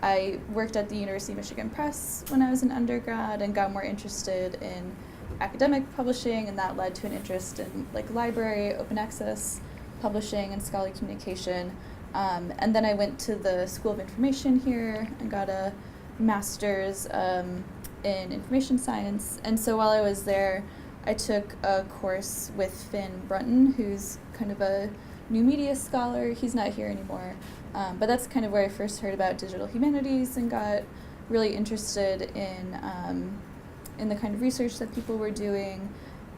I worked at the University of Michigan Press when I was an undergrad and got more interested in academic publishing, and that led to an interest in like library, open access publishing, and scholarly communication. And then I went to the School of Information here and got a master's in information science. And so while I was there, I took a course with Finn Brunton, who's kind of a new media scholar. He's not here anymore. But that's kind of where I first heard about digital humanities and got really interested in the kind of research that people were doing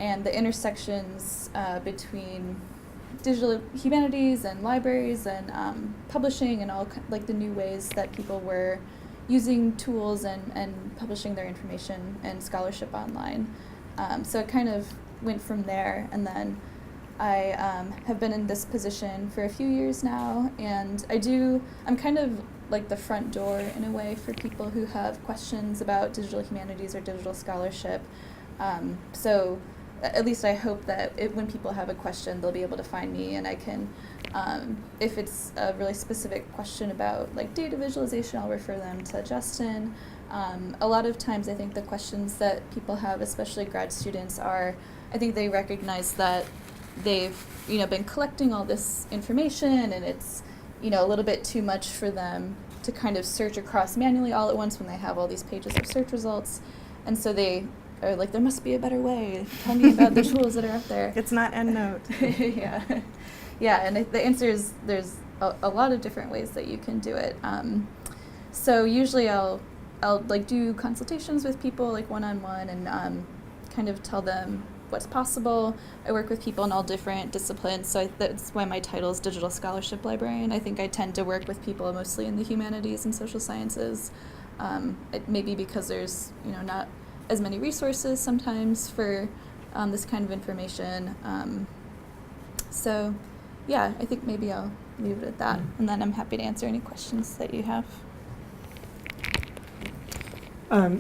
and the intersections between digital humanities and libraries and publishing and all like the new ways that people were using tools and publishing their information and scholarship online. So it kind of went from there, and then I have been in this position for a few years now, and I'm kind of like the front door in a way for people who have questions about digital humanities or digital scholarship. So at least I hope that when people have a question, they'll be able to find me, and I can, if it's a really specific question about like data visualization, I'll refer them to Justin. A lot of times I think the questions that people have, especially grad students, are, I think they recognize that they've been collecting all this information and it's a little bit too much for them to kind of search across manually all at once when they have all these pages of search results, and so they are like, there must be a better way. Tell me about the tools that are up there. It's not EndNote. Yeah, and the answer is there's a lot of different ways that you can do it. So usually I'll I'll like do consultations with people like one-on-one and kind of tell them what's possible. I work with people in all different disciplines, so that's why my title is Digital Scholarship Librarian. I think I tend to work with people mostly in the humanities and social sciences. It may be because there's not as many resources sometimes for this kind of information. So yeah, I think maybe I'll leave it at that, and then I'm happy to answer any questions that you have.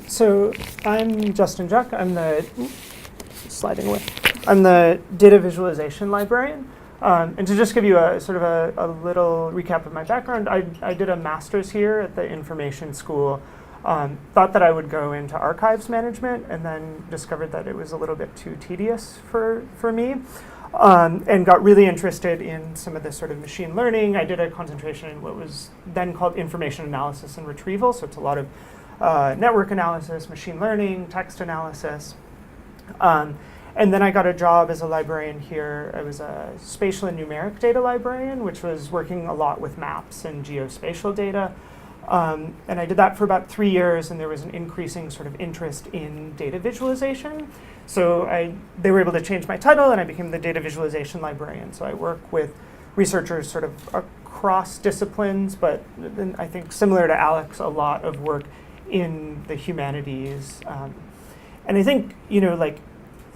So I'm Justin Juck. I'm the data visualization librarian. And to just give you a sort of a little recap of my background, I did a master's here at the information school. Thought that I would go into archives management, and then discovered that it was a little bit too tedious for me. And got really interested in some of this sort of machine learning. I did a concentration in what was then called information analysis and retrieval. So it's a lot of network analysis, machine learning, text analysis. And then I got a job as a librarian here. I was a spatial and numeric data librarian, which was working a lot with maps and geospatial data. And I did that for about 3 years, and there was an increasing sort of interest in data visualization. So they were able to change my title, and I became the data visualization librarian. So I work with researchers sort of across disciplines, but then I think similar to Alex, a lot of work in the humanities. And I think,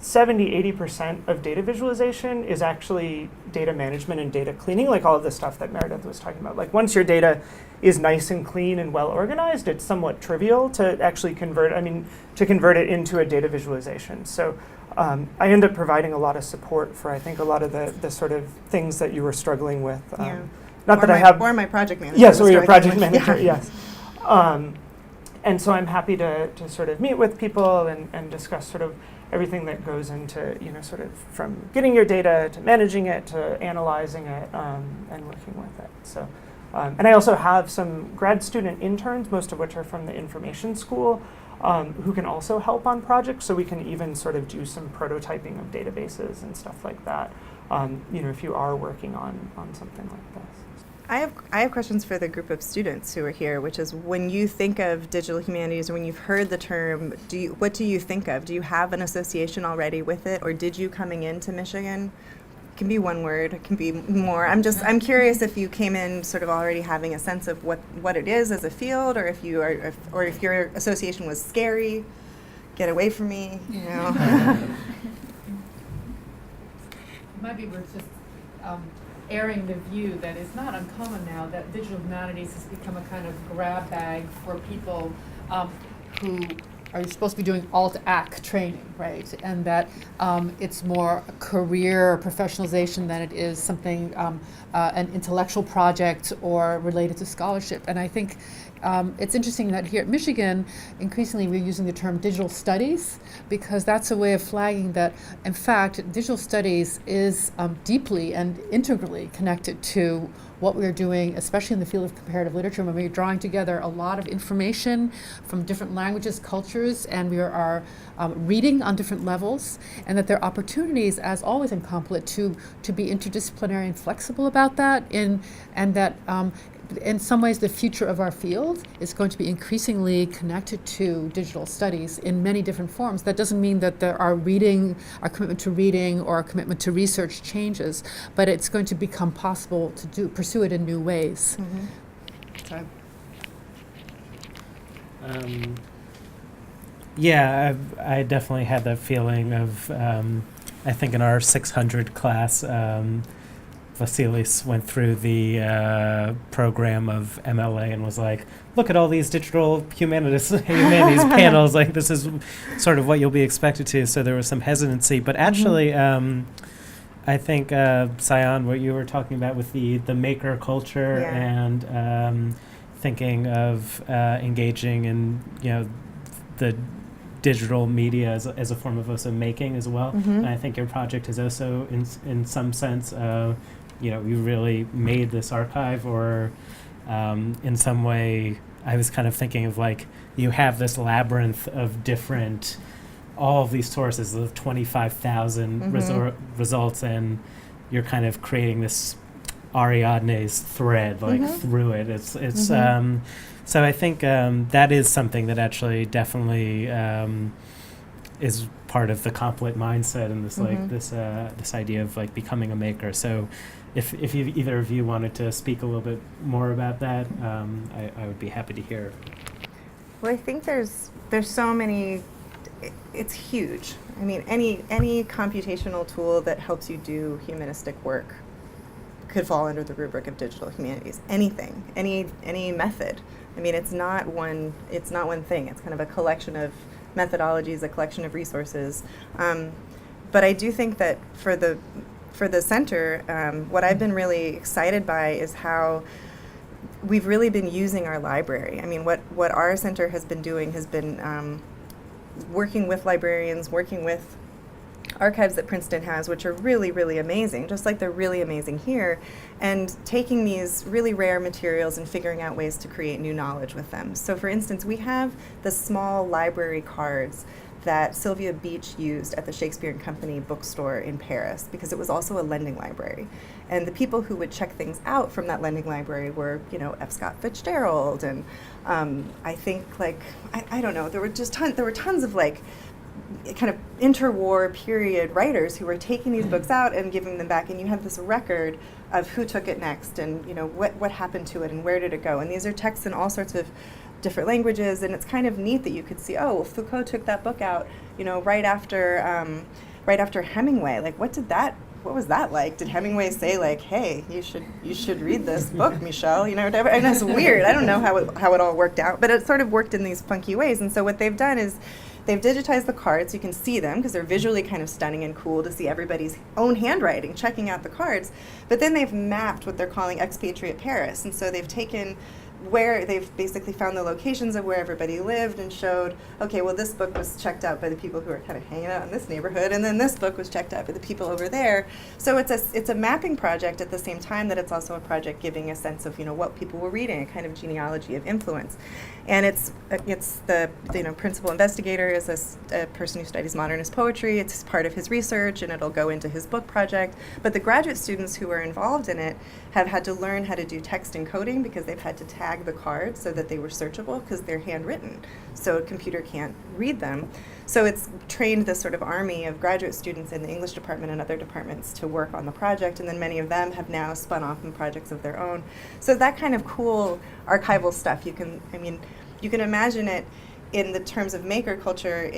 70-80% of data visualization is actually data management and data cleaning, like all of the stuff that Meredith was talking about. Like once your data is nice and clean and well organized, it's somewhat trivial to actually convert it into a data visualization. So I end up providing a lot of support for, I think, a lot of the sort of things that you were struggling with. Or my project manager. Yes, or your project manager, yes. And so I'm happy to sort of meet with people and discuss sort of everything that goes into, sort of from getting your data to managing it to analyzing it and working with it. So, and I also have some grad student interns, most of which are from the information school, who can also help on projects. So we can even sort of do some prototyping of databases and stuff like that, if you are working on something like this. I have questions for the group of students who are here, which is when you think of digital humanities, or when you've heard the term, what do you think of? Do you have an association already with it, or did you coming into Michigan? It can be one word, it can be more. I'm curious if you came in sort of already having a sense of what it is as a field, or if your association was scary, get away from me, It might be worth just airing the view that is not uncommon now that digital humanities has become a kind of grab bag for people who are supposed to be doing alt-ac training, right? And that it's more career professionalization than it is something, an intellectual project or related to scholarship. And I think it's interesting that here at Michigan, increasingly we're using the term digital studies, because that's a way of flagging that, in fact, digital studies is deeply and integrally connected to what we're doing, especially in the field of comparative literature, when we're drawing together a lot of information from different languages, cultures, and we are reading on different levels, and that there are opportunities, as always in Complet, to be interdisciplinary and flexible about that, and that in some ways the future of our field is going to be increasingly connected to digital studies in many different forms. That doesn't mean that our commitment to reading or our commitment to research changes, but it's going to become possible to pursue it in new ways. Mm-hmm. So. Yeah, I definitely had that feeling of, I think in our 600 class, Vasilis went through the program of MLA and was like, look at all these digital humanities panels, like this is sort of what you'll be expected to. So there was some hesitancy, but actually, I think, Sion, what you were talking about with the maker culture and thinking of engaging in, the digital media as a form of also making as well. Mm-hmm. And I think your project is also, in some sense, you really made this archive, or in some way, I was kind of thinking of like, you have this labyrinth of different, all of these sources of 25,000 results, and you're kind of creating this Ariadne's thread like through it. It's so I think that is something that actually definitely is part of the complet mindset and this like this idea of like becoming a maker. So if either of you wanted to speak a little bit more about that, I would be happy to hear. Well, I think there's so many. It's huge. I mean, any computational tool that helps you do humanistic work could fall under the rubric of digital humanities. Anything, any method. I mean, it's not one thing. It's kind of a collection of methodologies, a collection of resources. But I do think that for the center, what I've been really excited by is how we've really been using our library. I mean, what our center has been doing has been working with librarians, working with archives that Princeton has, which are really, really amazing, just like they're really amazing here, and taking these really rare materials and figuring out ways to create new knowledge with them. So for instance, we have the small library cards that Sylvia Beach used at the Shakespeare & Company bookstore in Paris, because it was also a lending library. And the people who would check things out from that lending library were, F. Scott Fitzgerald, and I think, I don't know, there were tons of, kind of interwar period writers who were taking these books out and giving them back, and you have this record of who took it next, and, what happened to it, and where did it go. And these are texts in all sorts of different languages, and it's kind of neat that you could see, oh, well, Foucault took that book out, right after Hemingway. What was that like? Did Hemingway say hey, you should read this book, Michelle? Whatever. And it's weird. I don't know how it all worked out, but it sort of worked in these funky ways. And so what they've done is they've digitized the cards. You can see them because they're visually kind of stunning and cool to see everybody's own handwriting checking out the cards. But then they've mapped what they're calling expatriate Paris, and so they've taken where they've basically found the locations of where everybody lived and showed, okay, well, this book was checked out by the people who are kind of hanging out in this neighborhood, and then this book was checked out by the people over there. So it's a mapping project at the same time that it's also a project giving a sense of what people were reading, a kind of genealogy of influence. And it's the principal investigator is a person who studies modernist poetry. It's part of his research, and it'll go into his book project. But the graduate students who are involved in it have had to learn how to do text encoding because they've had to tag the cards so that they were searchable because they're handwritten, so a computer can't read them. So it's trained this sort of army of graduate students in the English department and other departments to work on the project, and then many of them have now spun off in projects of their own. So that kind of cool archival stuff, you can imagine it in the terms of maker culture,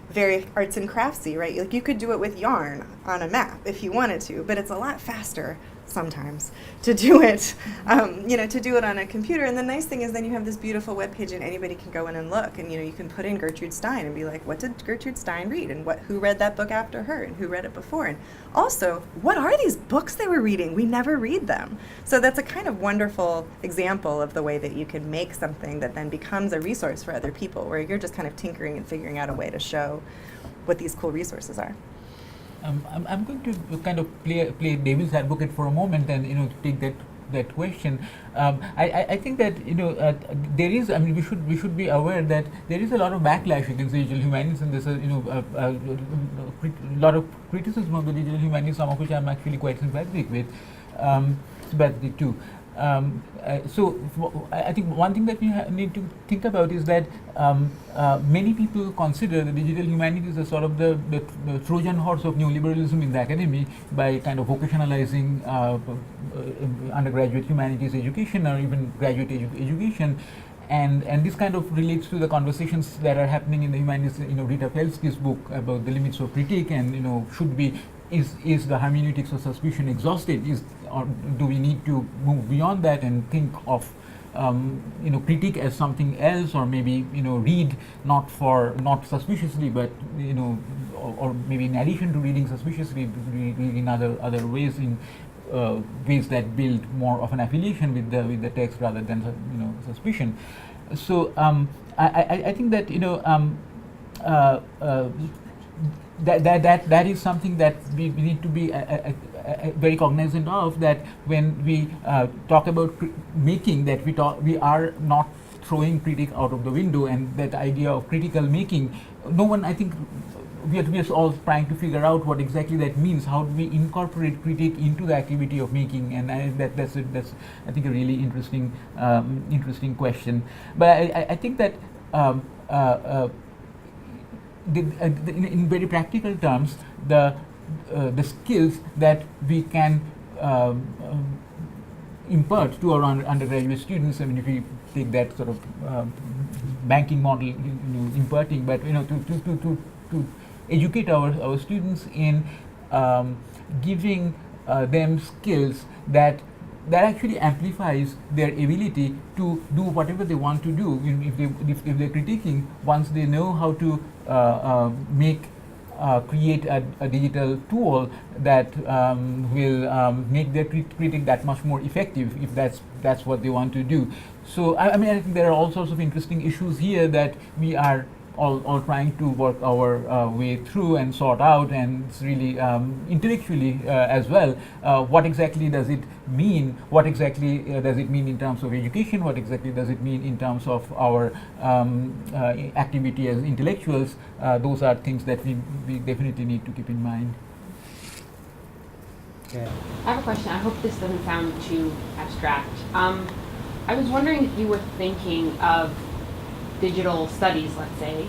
very arts and craftsy, right? You could do it with yarn on a map if you wanted to, but it's a lot faster sometimes to do it, to do it on a computer. And the nice thing is then you have this beautiful webpage and anybody can go in and look, and you can put in Gertrude Stein and be like, what did Gertrude Stein read, and who read that book after her, and who read it before, and also what are these books they were reading? We never read them. So that's a kind of wonderful example of the way that you can make something that then becomes a resource for other people, where you're just kind of tinkering and figuring out a way to show what these cool resources are. I'm going to kind of play devil's advocate for a moment and take that question. I think that there is. I mean, we should be aware that there is a lot of backlash against digital humanities, and there's a lot of criticism of the digital humanities, some of which I'm actually quite sympathetic with, sympathetic to. So I think one thing that we need to think about is that many people consider the digital humanities as sort of the Trojan horse of neoliberalism in the academy by kind of vocationalizing undergraduate humanities education or even graduate education. And this kind of relates to the conversations that are happening in the humanities. Rita Felsky's book about the limits of critique, and should we is the hermeneutics of suspicion exhausted? Or do we need to move beyond that and think of critique as something else, or maybe read not suspiciously, but or maybe in addition to reading suspiciously, read in other ways, in ways that build more of an affiliation with the text rather than suspicion. So I think that that is something that we need to be very cognizant of, that when we talk about making, that we are not throwing critique out of the window, and that idea of critical making, no one, I think, we are all trying to figure out what exactly that means. How do we incorporate critique into the activity of making? And that's I think a really interesting question. But I think that in very practical terms, the skills that we can impart to our undergraduate students. I mean, if we take that sort of banking model, imparting, but to educate our students in giving them skills that actually amplifies their ability to do whatever they want to do. If they're critiquing, once they know how to create a digital tool that will make their critique that much more effective, if that's what they want to do. So I mean, I think there are all sorts of interesting issues here that we are all trying to work our way through and sort out, and it's really intellectually as well. What exactly does it mean? What exactly does it mean in terms of education? What exactly does it mean in terms of our activity as intellectuals? Those are things that we definitely need to keep in mind. Yeah. I have a question. I hope this doesn't sound too abstract. I was wondering if you were thinking of digital studies, let's say,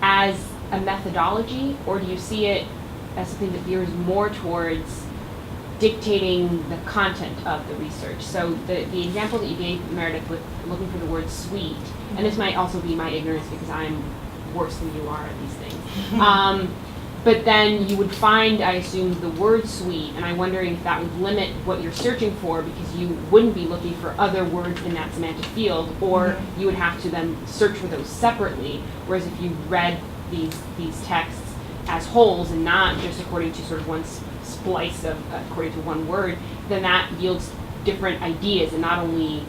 as a methodology, or do you see it as something that veers more towards dictating the content of the research? So the example that you gave, Meredith, with looking for the word sweet, and this might also be my ignorance because I'm worse than you are at these things. But then you would find, I assume, the word sweet, and I'm wondering if that would limit what you're searching for, because you wouldn't be looking for other words in that semantic field, or you would have to then search for those separately. Whereas if you read these texts as wholes and not just according to sort of one splice of according to one word, then that yields different ideas and not only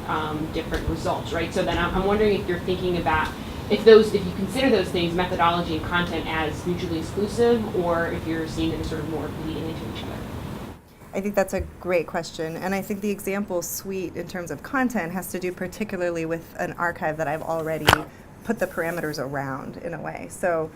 different results, right? So then I'm wondering if you're thinking about if you consider those things, methodology and content, as mutually exclusive, or if you're seeing them sort of more bleeding into each other. I think that's a great question, and I think the example suite in terms of content has to do particularly with an archive that I've already put the parameters around in a way. So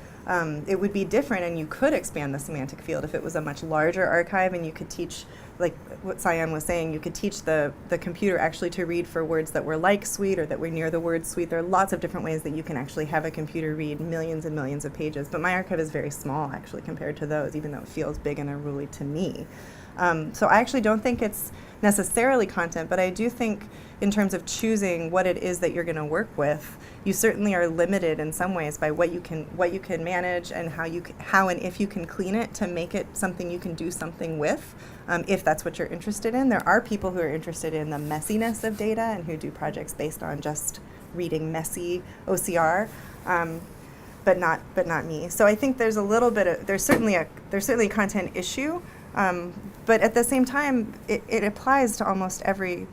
it would be different, and you could expand the semantic field if it was a much larger archive and you could teach, like what Sayan was saying, you could teach the computer actually to read for words that were like sweet or that were near the word sweet. There are lots of different ways that you can actually have a computer read millions and millions of pages, but my archive is very small actually compared to those, even though it feels big and unruly to me. So I actually don't think it's necessarily content, but I do think in terms of choosing what it is that you're going to work with, you certainly are limited in some ways by what you can manage and how and if you can clean it to make it something you can do something with, if that's what you're interested in. There are people who are interested in the messiness of data and who do projects based on just reading messy OCR. But not me. So I think there's a little bit of there's certainly a content issue, but at the same time it applies to almost every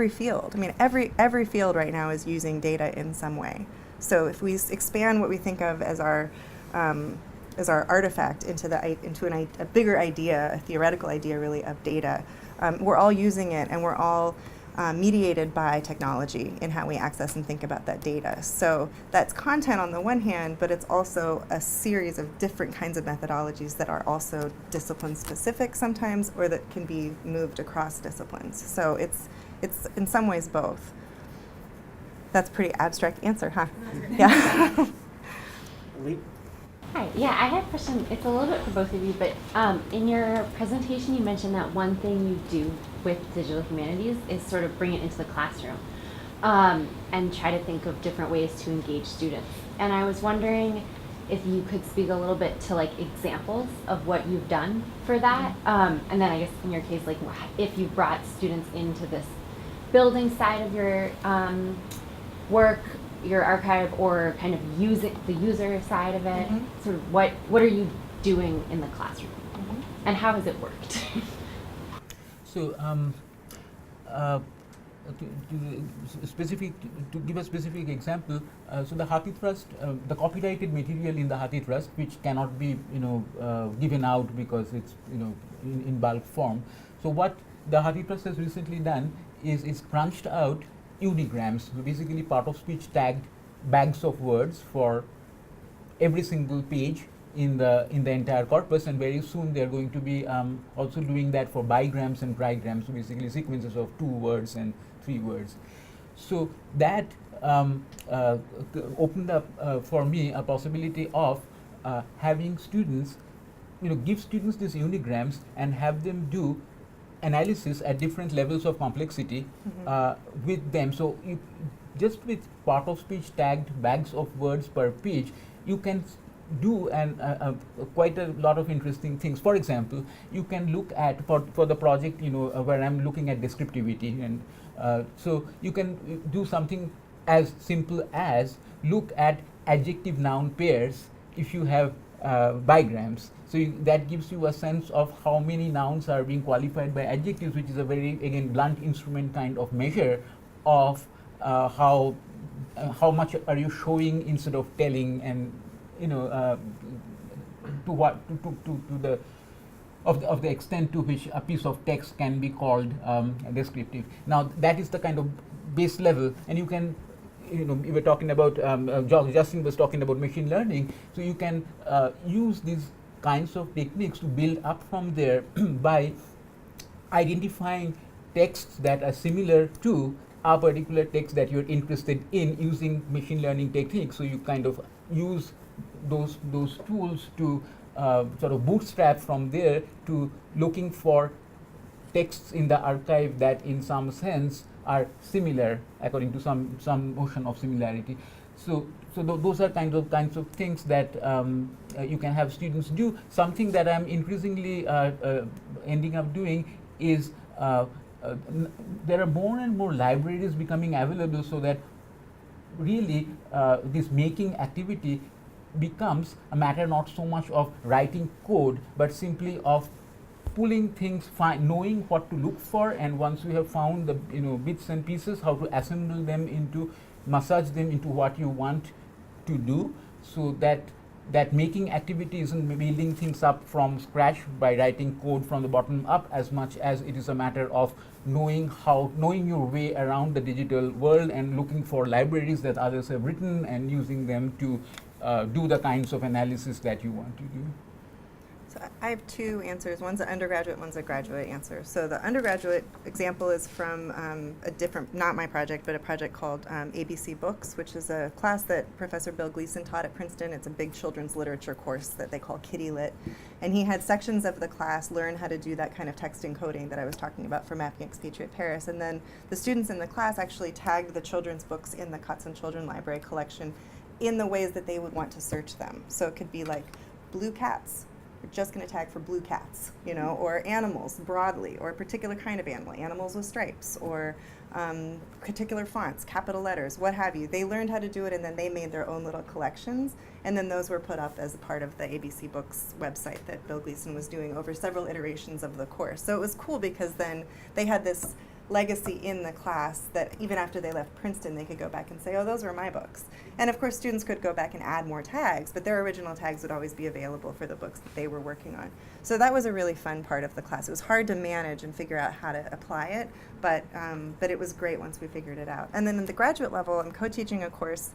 field. I mean every field right now is using data in some way. So if we expand what we think of as our artifact into a bigger idea, a theoretical idea really of data, we're all using it, and we're all mediated by technology in how we access and think about that data. So that's content on the one hand, but it's also a series of different kinds of methodologies that are also discipline specific sometimes, or that can be moved across disciplines. So it's in some ways both. That's a pretty abstract answer, huh? Yeah. Lee? Hi, yeah, I had a question. It's a little bit for both of you, but in your presentation you mentioned that one thing you do with digital humanities is sort of bring it into the classroom and try to think of different ways to engage students. And I was wondering if you could speak a little bit to like examples of what you've done for that. And then I guess in your case, like if you brought students into this building side of your work, your archive, or kind of the user side of it, sort of what are you doing in the classroom, and how has it worked? So, to give a specific example, so the Hathi Trust, the copyrighted material in the Hathi Trust, which cannot be given out because it's in bulk form. So what the Hathi Trust has recently done is crunched out unigrams, basically part of speech tagged bags of words for every single page in the entire corpus, and very soon they're going to be also doing that for bigrams and trigrams, so basically sequences of 2 words and 3 words. So that opened up for me a possibility of having students, give students these unigrams and have them do analysis at different levels of complexity with them. So just with part of speech tagged bags of words per page, you can do quite a lot of interesting things. For example, you can look at, for the project, where I'm looking at descriptivity, and so you can do something as simple as look at adjective noun pairs if you have bigrams. So that gives you a sense of how many nouns are being qualified by adjectives, which is a very, again, blunt instrument kind of measure of how much are you showing instead of telling, and to the extent to which a piece of text can be called descriptive. Now that is the kind of base level, and you can, we were talking about, Justin was talking about machine learning, so you can use these kinds of techniques to build up from there by identifying texts that are similar to a particular text that you're interested in using machine learning techniques. So you kind of use those tools to sort of bootstrap from there to looking for texts in the archive that in some sense are similar according to some notion of similarity. So those are kinds of things that you can have students do. Something that I'm increasingly ending up doing is there are more and more libraries becoming available, so that really this making activity becomes a matter not so much of writing code, but simply of pulling things, knowing what to look for, and once you have found the bits and pieces, how to assemble them massage them into what you want to do, so that making activity isn't building things up from scratch by writing code from the bottom up, as much as it is a matter of knowing your way around the digital world and looking for libraries that others have written and using them to do the kinds of analysis that you want to do. So I have 2 answers. One's an undergraduate, one's a graduate answer. So the undergraduate example is from a different, not my project, but a project called ABC Books, which is a class that Professor Bill Gleason taught at Princeton. It's a big children's literature course that they call Kitty Lit. And he had sections of the class learn how to do that kind of text encoding that I was talking about for Mapping Expatriate Paris. And then the students in the class actually tagged the children's books in the Kotzen Children Library collection in the ways that they would want to search them. So it could be like blue cats. We're just going to tag for blue cats, or animals broadly, or a particular kind of animal, animals with stripes, or particular fonts, capital letters, what have you. They learned how to do it, and then they made their own little collections, and then those were put up as a part of the ABC Books website that Bill Gleason was doing over several iterations of the course. So it was cool because then they had this legacy in the class that even after they left Princeton, they could go back and say, oh, those were my books. And of course, students could go back and add more tags, but their original tags would always be available for the books that they were working on. So that was a really fun part of the class. It was hard to manage and figure out how to apply it, but it was great once we figured it out. And then at the graduate level, I'm co-teaching a course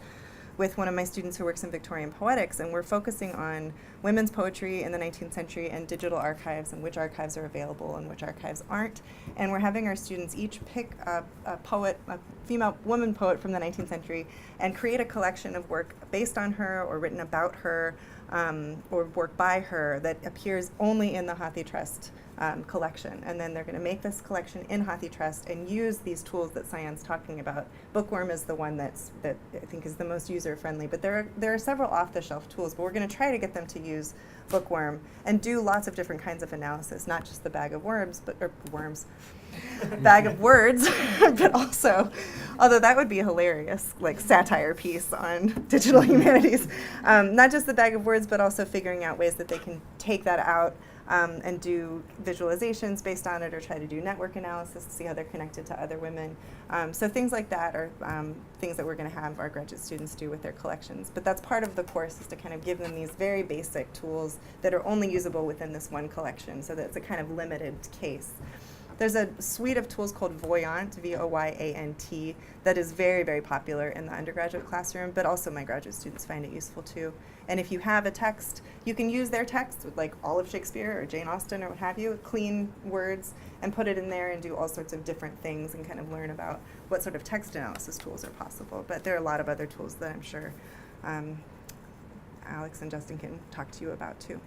with one of my students who works in Victorian poetics, and we're focusing on women's poetry in the 19th century and digital archives, and which archives are available and which archives aren't. And we're having our students each pick a poet, a female woman poet from the 19th century, and create a collection of work based on her or written about her, or work by her that appears only in the HathiTrust collection. And then they're going to make this collection in HathiTrust and use these tools that Cyan's talking about. Bookworm is the one that I think is the most user-friendly, but there are several off-the-shelf tools, but we're going to try to get them to use Bookworm and do lots of different kinds of analysis, not just the bag of worms, bag of words, but also, although that would be a hilarious satire piece on digital humanities, not just the bag of words, but also figuring out ways that they can take that out and do visualizations based on it, or try to do network analysis to see how they're connected to other women. So things like that are things that we're going to have our graduate students do with their collections. But that's part of the course, is to kind of give them these very basic tools that are only usable within this one collection, so that it's a kind of limited case. There's a suite of tools called Voyant, Voyant, that is very, very popular in the undergraduate classroom, but also my graduate students find it useful too. And if you have a text, you can use their text with like all of Shakespeare or Jane Austen or what have you, clean words, and put it in there and do all sorts of different things and kind of learn about what sort of text analysis tools are possible. But there are a lot of other tools that I'm sure Alex and Justin can talk to you about too.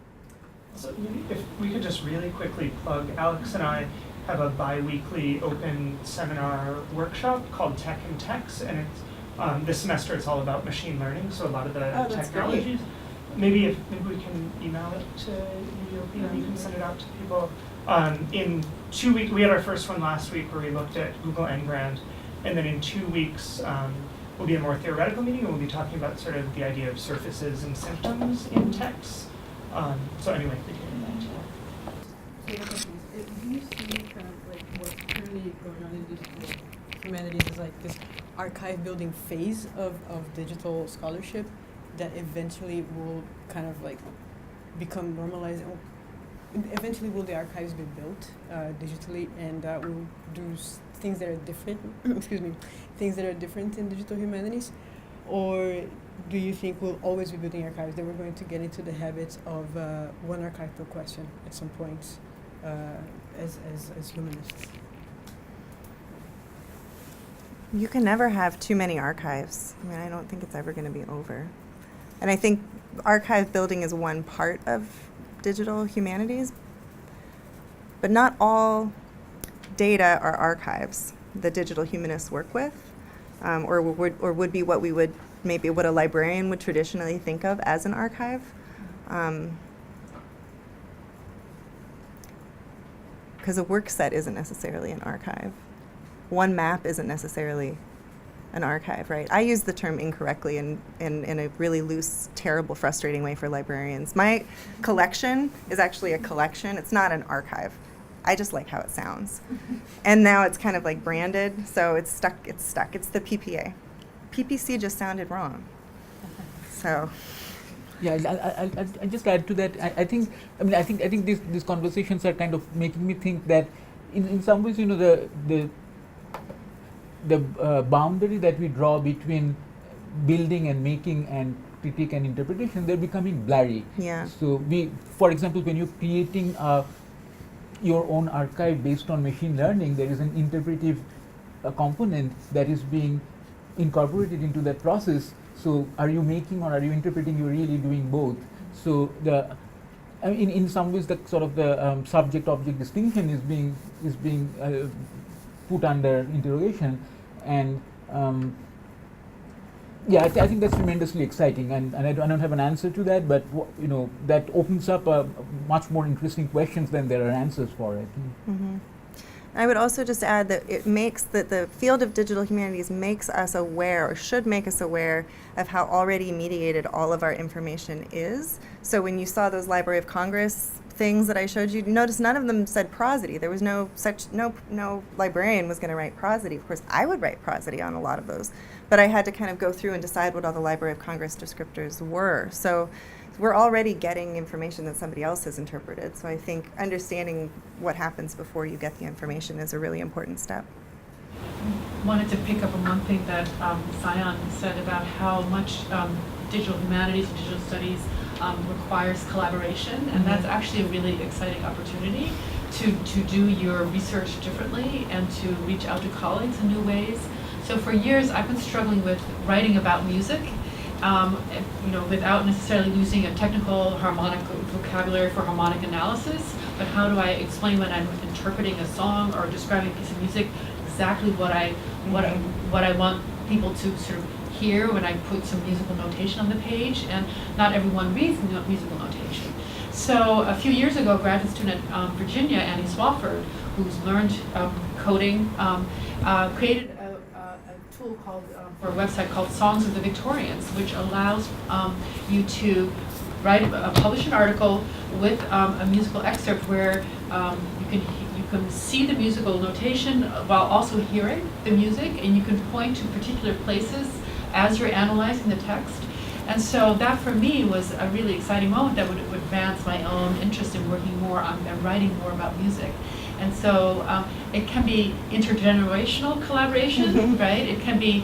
So maybe if we could just really quickly plug, Alex and I have a bi-weekly open seminar workshop called Tech and Text, and it's this semester it's all about machine learning, so a lot of the technologies. Maybe we can email it to you, and you can send it out to people. In 2 weeks, we had our first one last week where we looked at Google Ngrand, and then in 2 weeks will be a more theoretical meeting, and we'll be talking about sort of the idea of surfaces and symptoms in text. So anyway, we can invite you. Do you see kind of like what's currently going on in digital humanities is like this archive building phase of digital scholarship that eventually will kind of like become normalized? Eventually will the archives be built digitally, and that will do things that are different, excuse me, things that are different in digital humanities? Or do you think we'll always be building archives, that we're going to get into the habits of one archive per question at some point as humanists? You can never have too many archives. I mean, I don't think it's ever going to be over. And I think archive building is one part of digital humanities, but not all data are archives that digital humanists work with, or would be what we would, maybe what a librarian would traditionally think of as an archive. Because a work set isn't necessarily an archive. One map isn't necessarily an archive, right? I use the term incorrectly in a really loose, terrible, frustrating way for librarians. My collection is actually a collection. It's not an archive. I just like how it sounds. And now it's kind of like branded, so it's stuck. It's the PPA. PPC just sounded wrong. So. Yeah, I'll just add to that. I think these conversations are kind of making me think that in some ways, you know, the boundary that we draw between building and making and critique and interpretation, they're becoming blurry. Yeah. So for example, when you're creating your own archive based on machine learning, there is an interpretive component that is being incorporated into that process. So are you making or are you interpreting? You're really doing both. So in some ways, the sort of the subject-object distinction is being put under interrogation, and I think that's tremendously exciting. And I don't have an answer to that, but you know, that opens up much more interesting questions than there are answers for. I think. Mm-hmm. I would also just add that it makes that the field of digital humanities makes us aware, or should make us aware, of how already mediated all of our information is. So when you saw those Library of Congress things that I showed you, notice none of them said prosody. There was no librarian was going to write prosody. Of course, I would write prosody on a lot of those, but I had to kind of go through and decide what all the Library of Congress descriptors were. So we're already getting information that somebody else has interpreted. So I think understanding what happens before you get the information is a really important step. Wanted to pick up on one thing that Sion said about how much digital humanities and digital studies requires collaboration, and that's actually a really exciting opportunity to do your research differently and to reach out to colleagues in new ways. So for years I've been struggling with writing about music, without necessarily using a technical harmonic vocabulary for harmonic analysis, but how do I explain when I'm interpreting a song or describing a piece of music exactly what I want people to sort of hear when I put some musical notation on the page, and not everyone reads musical notation. So a few years ago, a graduate student at Virginia, Annie Swafford, who's learned coding, created a tool called for a website called Songs of the Victorians, which allows you to publish an article with a musical excerpt where you can see the musical notation while also hearing the music, and you can point to particular places as you're analyzing the text. And so that for me was a really exciting moment that would advance my own interest in working more on and writing more about music. And so So it can be intergenerational collaboration, right? It can be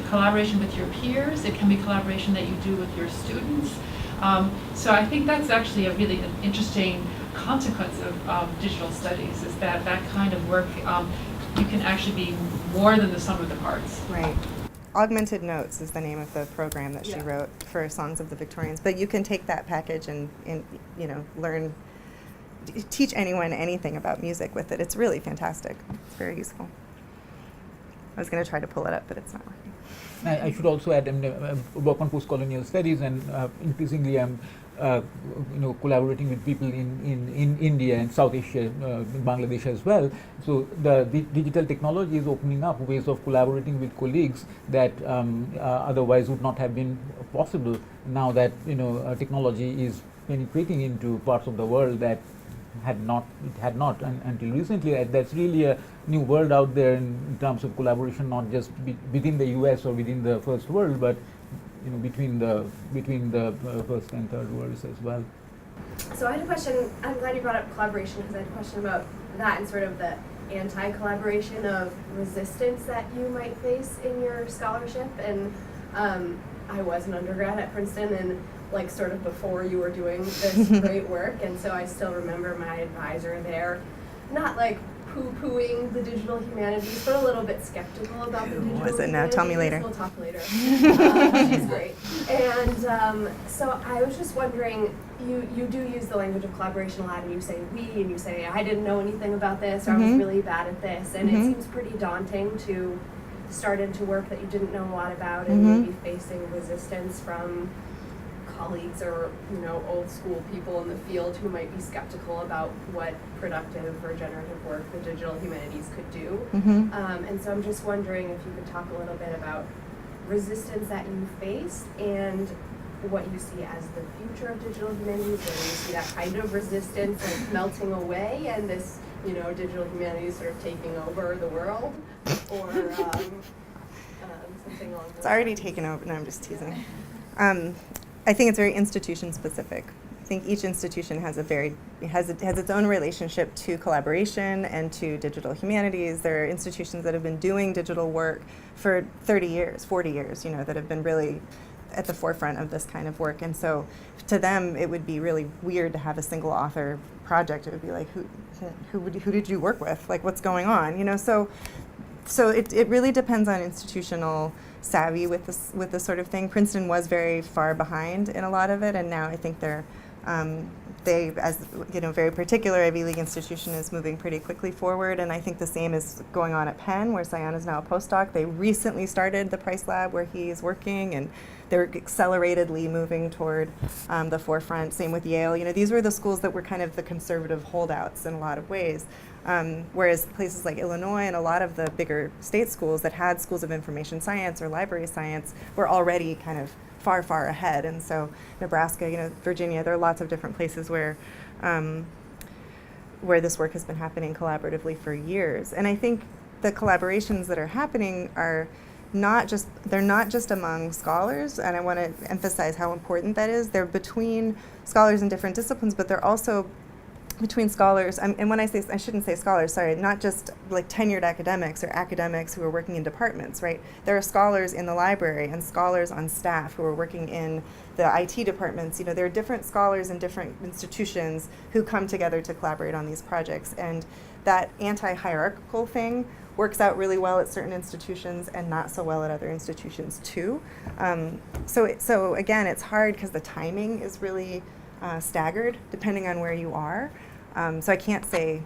collaboration with your peers. It can be collaboration that you do with your students. So I think that's actually a really interesting consequence of digital studies, is that that kind of work, you can actually be more than the sum of the parts. Right. Augmented Notes is the name of the program that she wrote for Songs of the Victorians. But you can take that package and you know, teach anyone anything about music with it. It's really fantastic. It's very useful. I was going to try to pull it up, but it's not working. I should also add, work on post-colonial studies, and increasingly I'm collaborating with people in India and South Asia, in Bangladesh as well. So the digital technology is opening up ways of collaborating with colleagues that otherwise would not have been possible. Now that technology is penetrating into parts of the world that had not until recently. That's really a new world out there in terms of collaboration, not just within the US or within the first world, but between the first and third worlds as well. So I had a question. I'm glad you brought up collaboration, because I had a question about that and sort of the anti-collaboration of resistance that you might face in your scholarship. And I was an undergrad at Princeton, and like sort of before you were doing this great work, and so I still remember my advisor there, not like poo-pooing the digital humanities, but a little bit skeptical about the digital humanities. Was it now? Tell me later. We'll talk later. She's great. And so I was just wondering, you do use the language of collaboration a lot, and you say we, and you say I didn't know anything about this, or I was really bad at this, and it seems pretty daunting to start into work that you didn't know a lot about, and maybe facing resistance from colleagues or old school people in the field who might be skeptical about what productive or generative work the digital humanities could do. And so I'm just wondering if you could talk a little bit about resistance that you faced and what you see as the future of digital humanities, whether you see that kind of resistance like melting away and this digital humanities sort of taking over the world, or something along those It's already taken over. No, I'm just teasing. I think it's very institution specific. I think each institution has has its own relationship to collaboration and to digital humanities. There are institutions that have been doing digital work for 30 years, 40 years, that have been really at the forefront of this kind of work. And so to them, it would be really weird to have a single author project. It would be like, who did you work with? Like, what's going on? So it really depends on institutional savvy with this sort of thing. Princeton was very far behind in a lot of it, and now I think they, as very particular Ivy League institution, is moving pretty quickly forward. And I think the same is going on at Penn, where Sayan is now a postdoc. They recently started the Price Lab where he's working, and they're acceleratedly moving toward the forefront. Same with Yale. These were the schools that were kind of the conservative holdouts in a lot of ways. Whereas places like Illinois and a lot of the bigger state schools that had schools of information science or library science were already kind of far, far ahead. And so Nebraska, Virginia, there are lots of different places where this work has been happening collaboratively for years. And I think the collaborations that are happening are they're not just among scholars, and I want to emphasize how important that is. They're between scholars in different disciplines, but they're also between scholars, and when I shouldn't say scholars, sorry, not just like tenured academics or academics who are working in departments, right? There are scholars in the library and scholars on staff who are working in the IT departments. There are different scholars in different institutions who come together to collaborate on these projects, and that anti-hierarchical thing works out really well at certain institutions and not so well at other institutions too. So again, it's hard because the timing is really staggered depending on where you are. So I can't say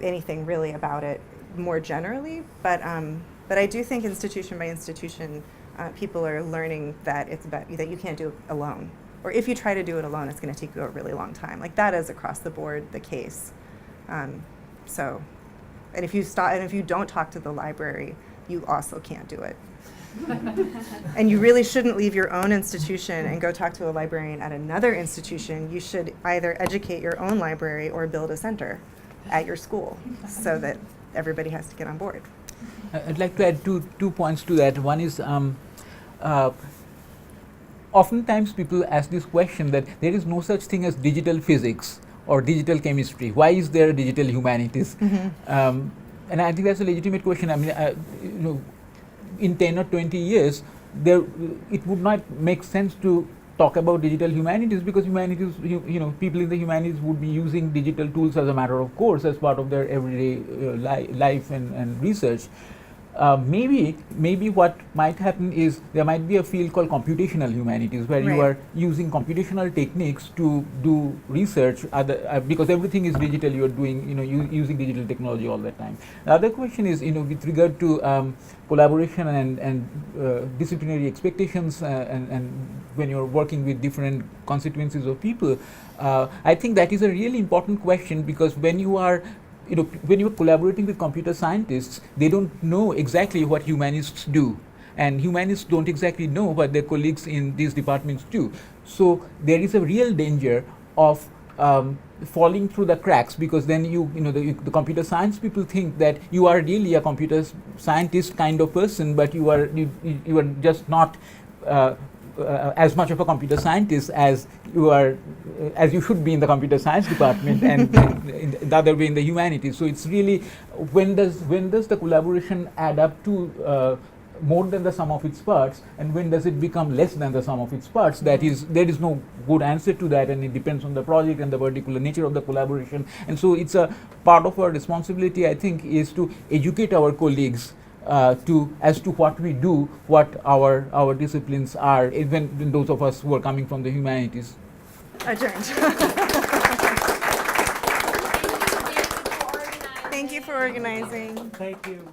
anything really about it more generally, but I do think institution by institution, people are learning that that you can't do it alone. Or if you try to do it alone, it's going to take you a really long time. Like that is across the board the case. And if you don't talk to the library, you also can't do it. And you really shouldn't leave your own institution and go talk to a librarian at another institution. You should either educate your own library or build a center at your school so that everybody has to get on board. I'd like to add two points to that. One is oftentimes people ask this question that there is no such thing as digital physics or digital chemistry? Why is there digital humanities? And I think that's a legitimate question. I mean, in 10 or 20 years, it would not make sense to talk about digital humanities, because humanities, people in the humanities would be using digital tools as a matter of course, as part of their everyday life and research. Maybe what might happen is there might be a field called computational humanities, where you are using computational techniques to do research, because everything is digital. You are doing, using digital technology all the time. The other question is, with regard to collaboration and disciplinary expectations, and when you're working with different constituencies of people, I think that is a really important question, because when you are when you're collaborating with computer scientists, they don't know exactly what humanists do, and humanists don't exactly know what their colleagues in these departments do. So there is a real danger of falling through the cracks, because then the computer science people think that you are really a computer scientist kind of person, but you are just not as much of a computer scientist as you should be in the computer science department, and in the other way in the humanities. So it's really, when does the collaboration add up to more than the sum of its parts, and when does it become less than the sum of its parts? There is no good answer to that, and it depends on the project and the particular nature of the collaboration. And so it's a part of our responsibility, I think, is to educate our colleagues as to what we do, what our disciplines are, even those of us who are coming from the humanities. Adjourned. Thank you for organizing. Thank you.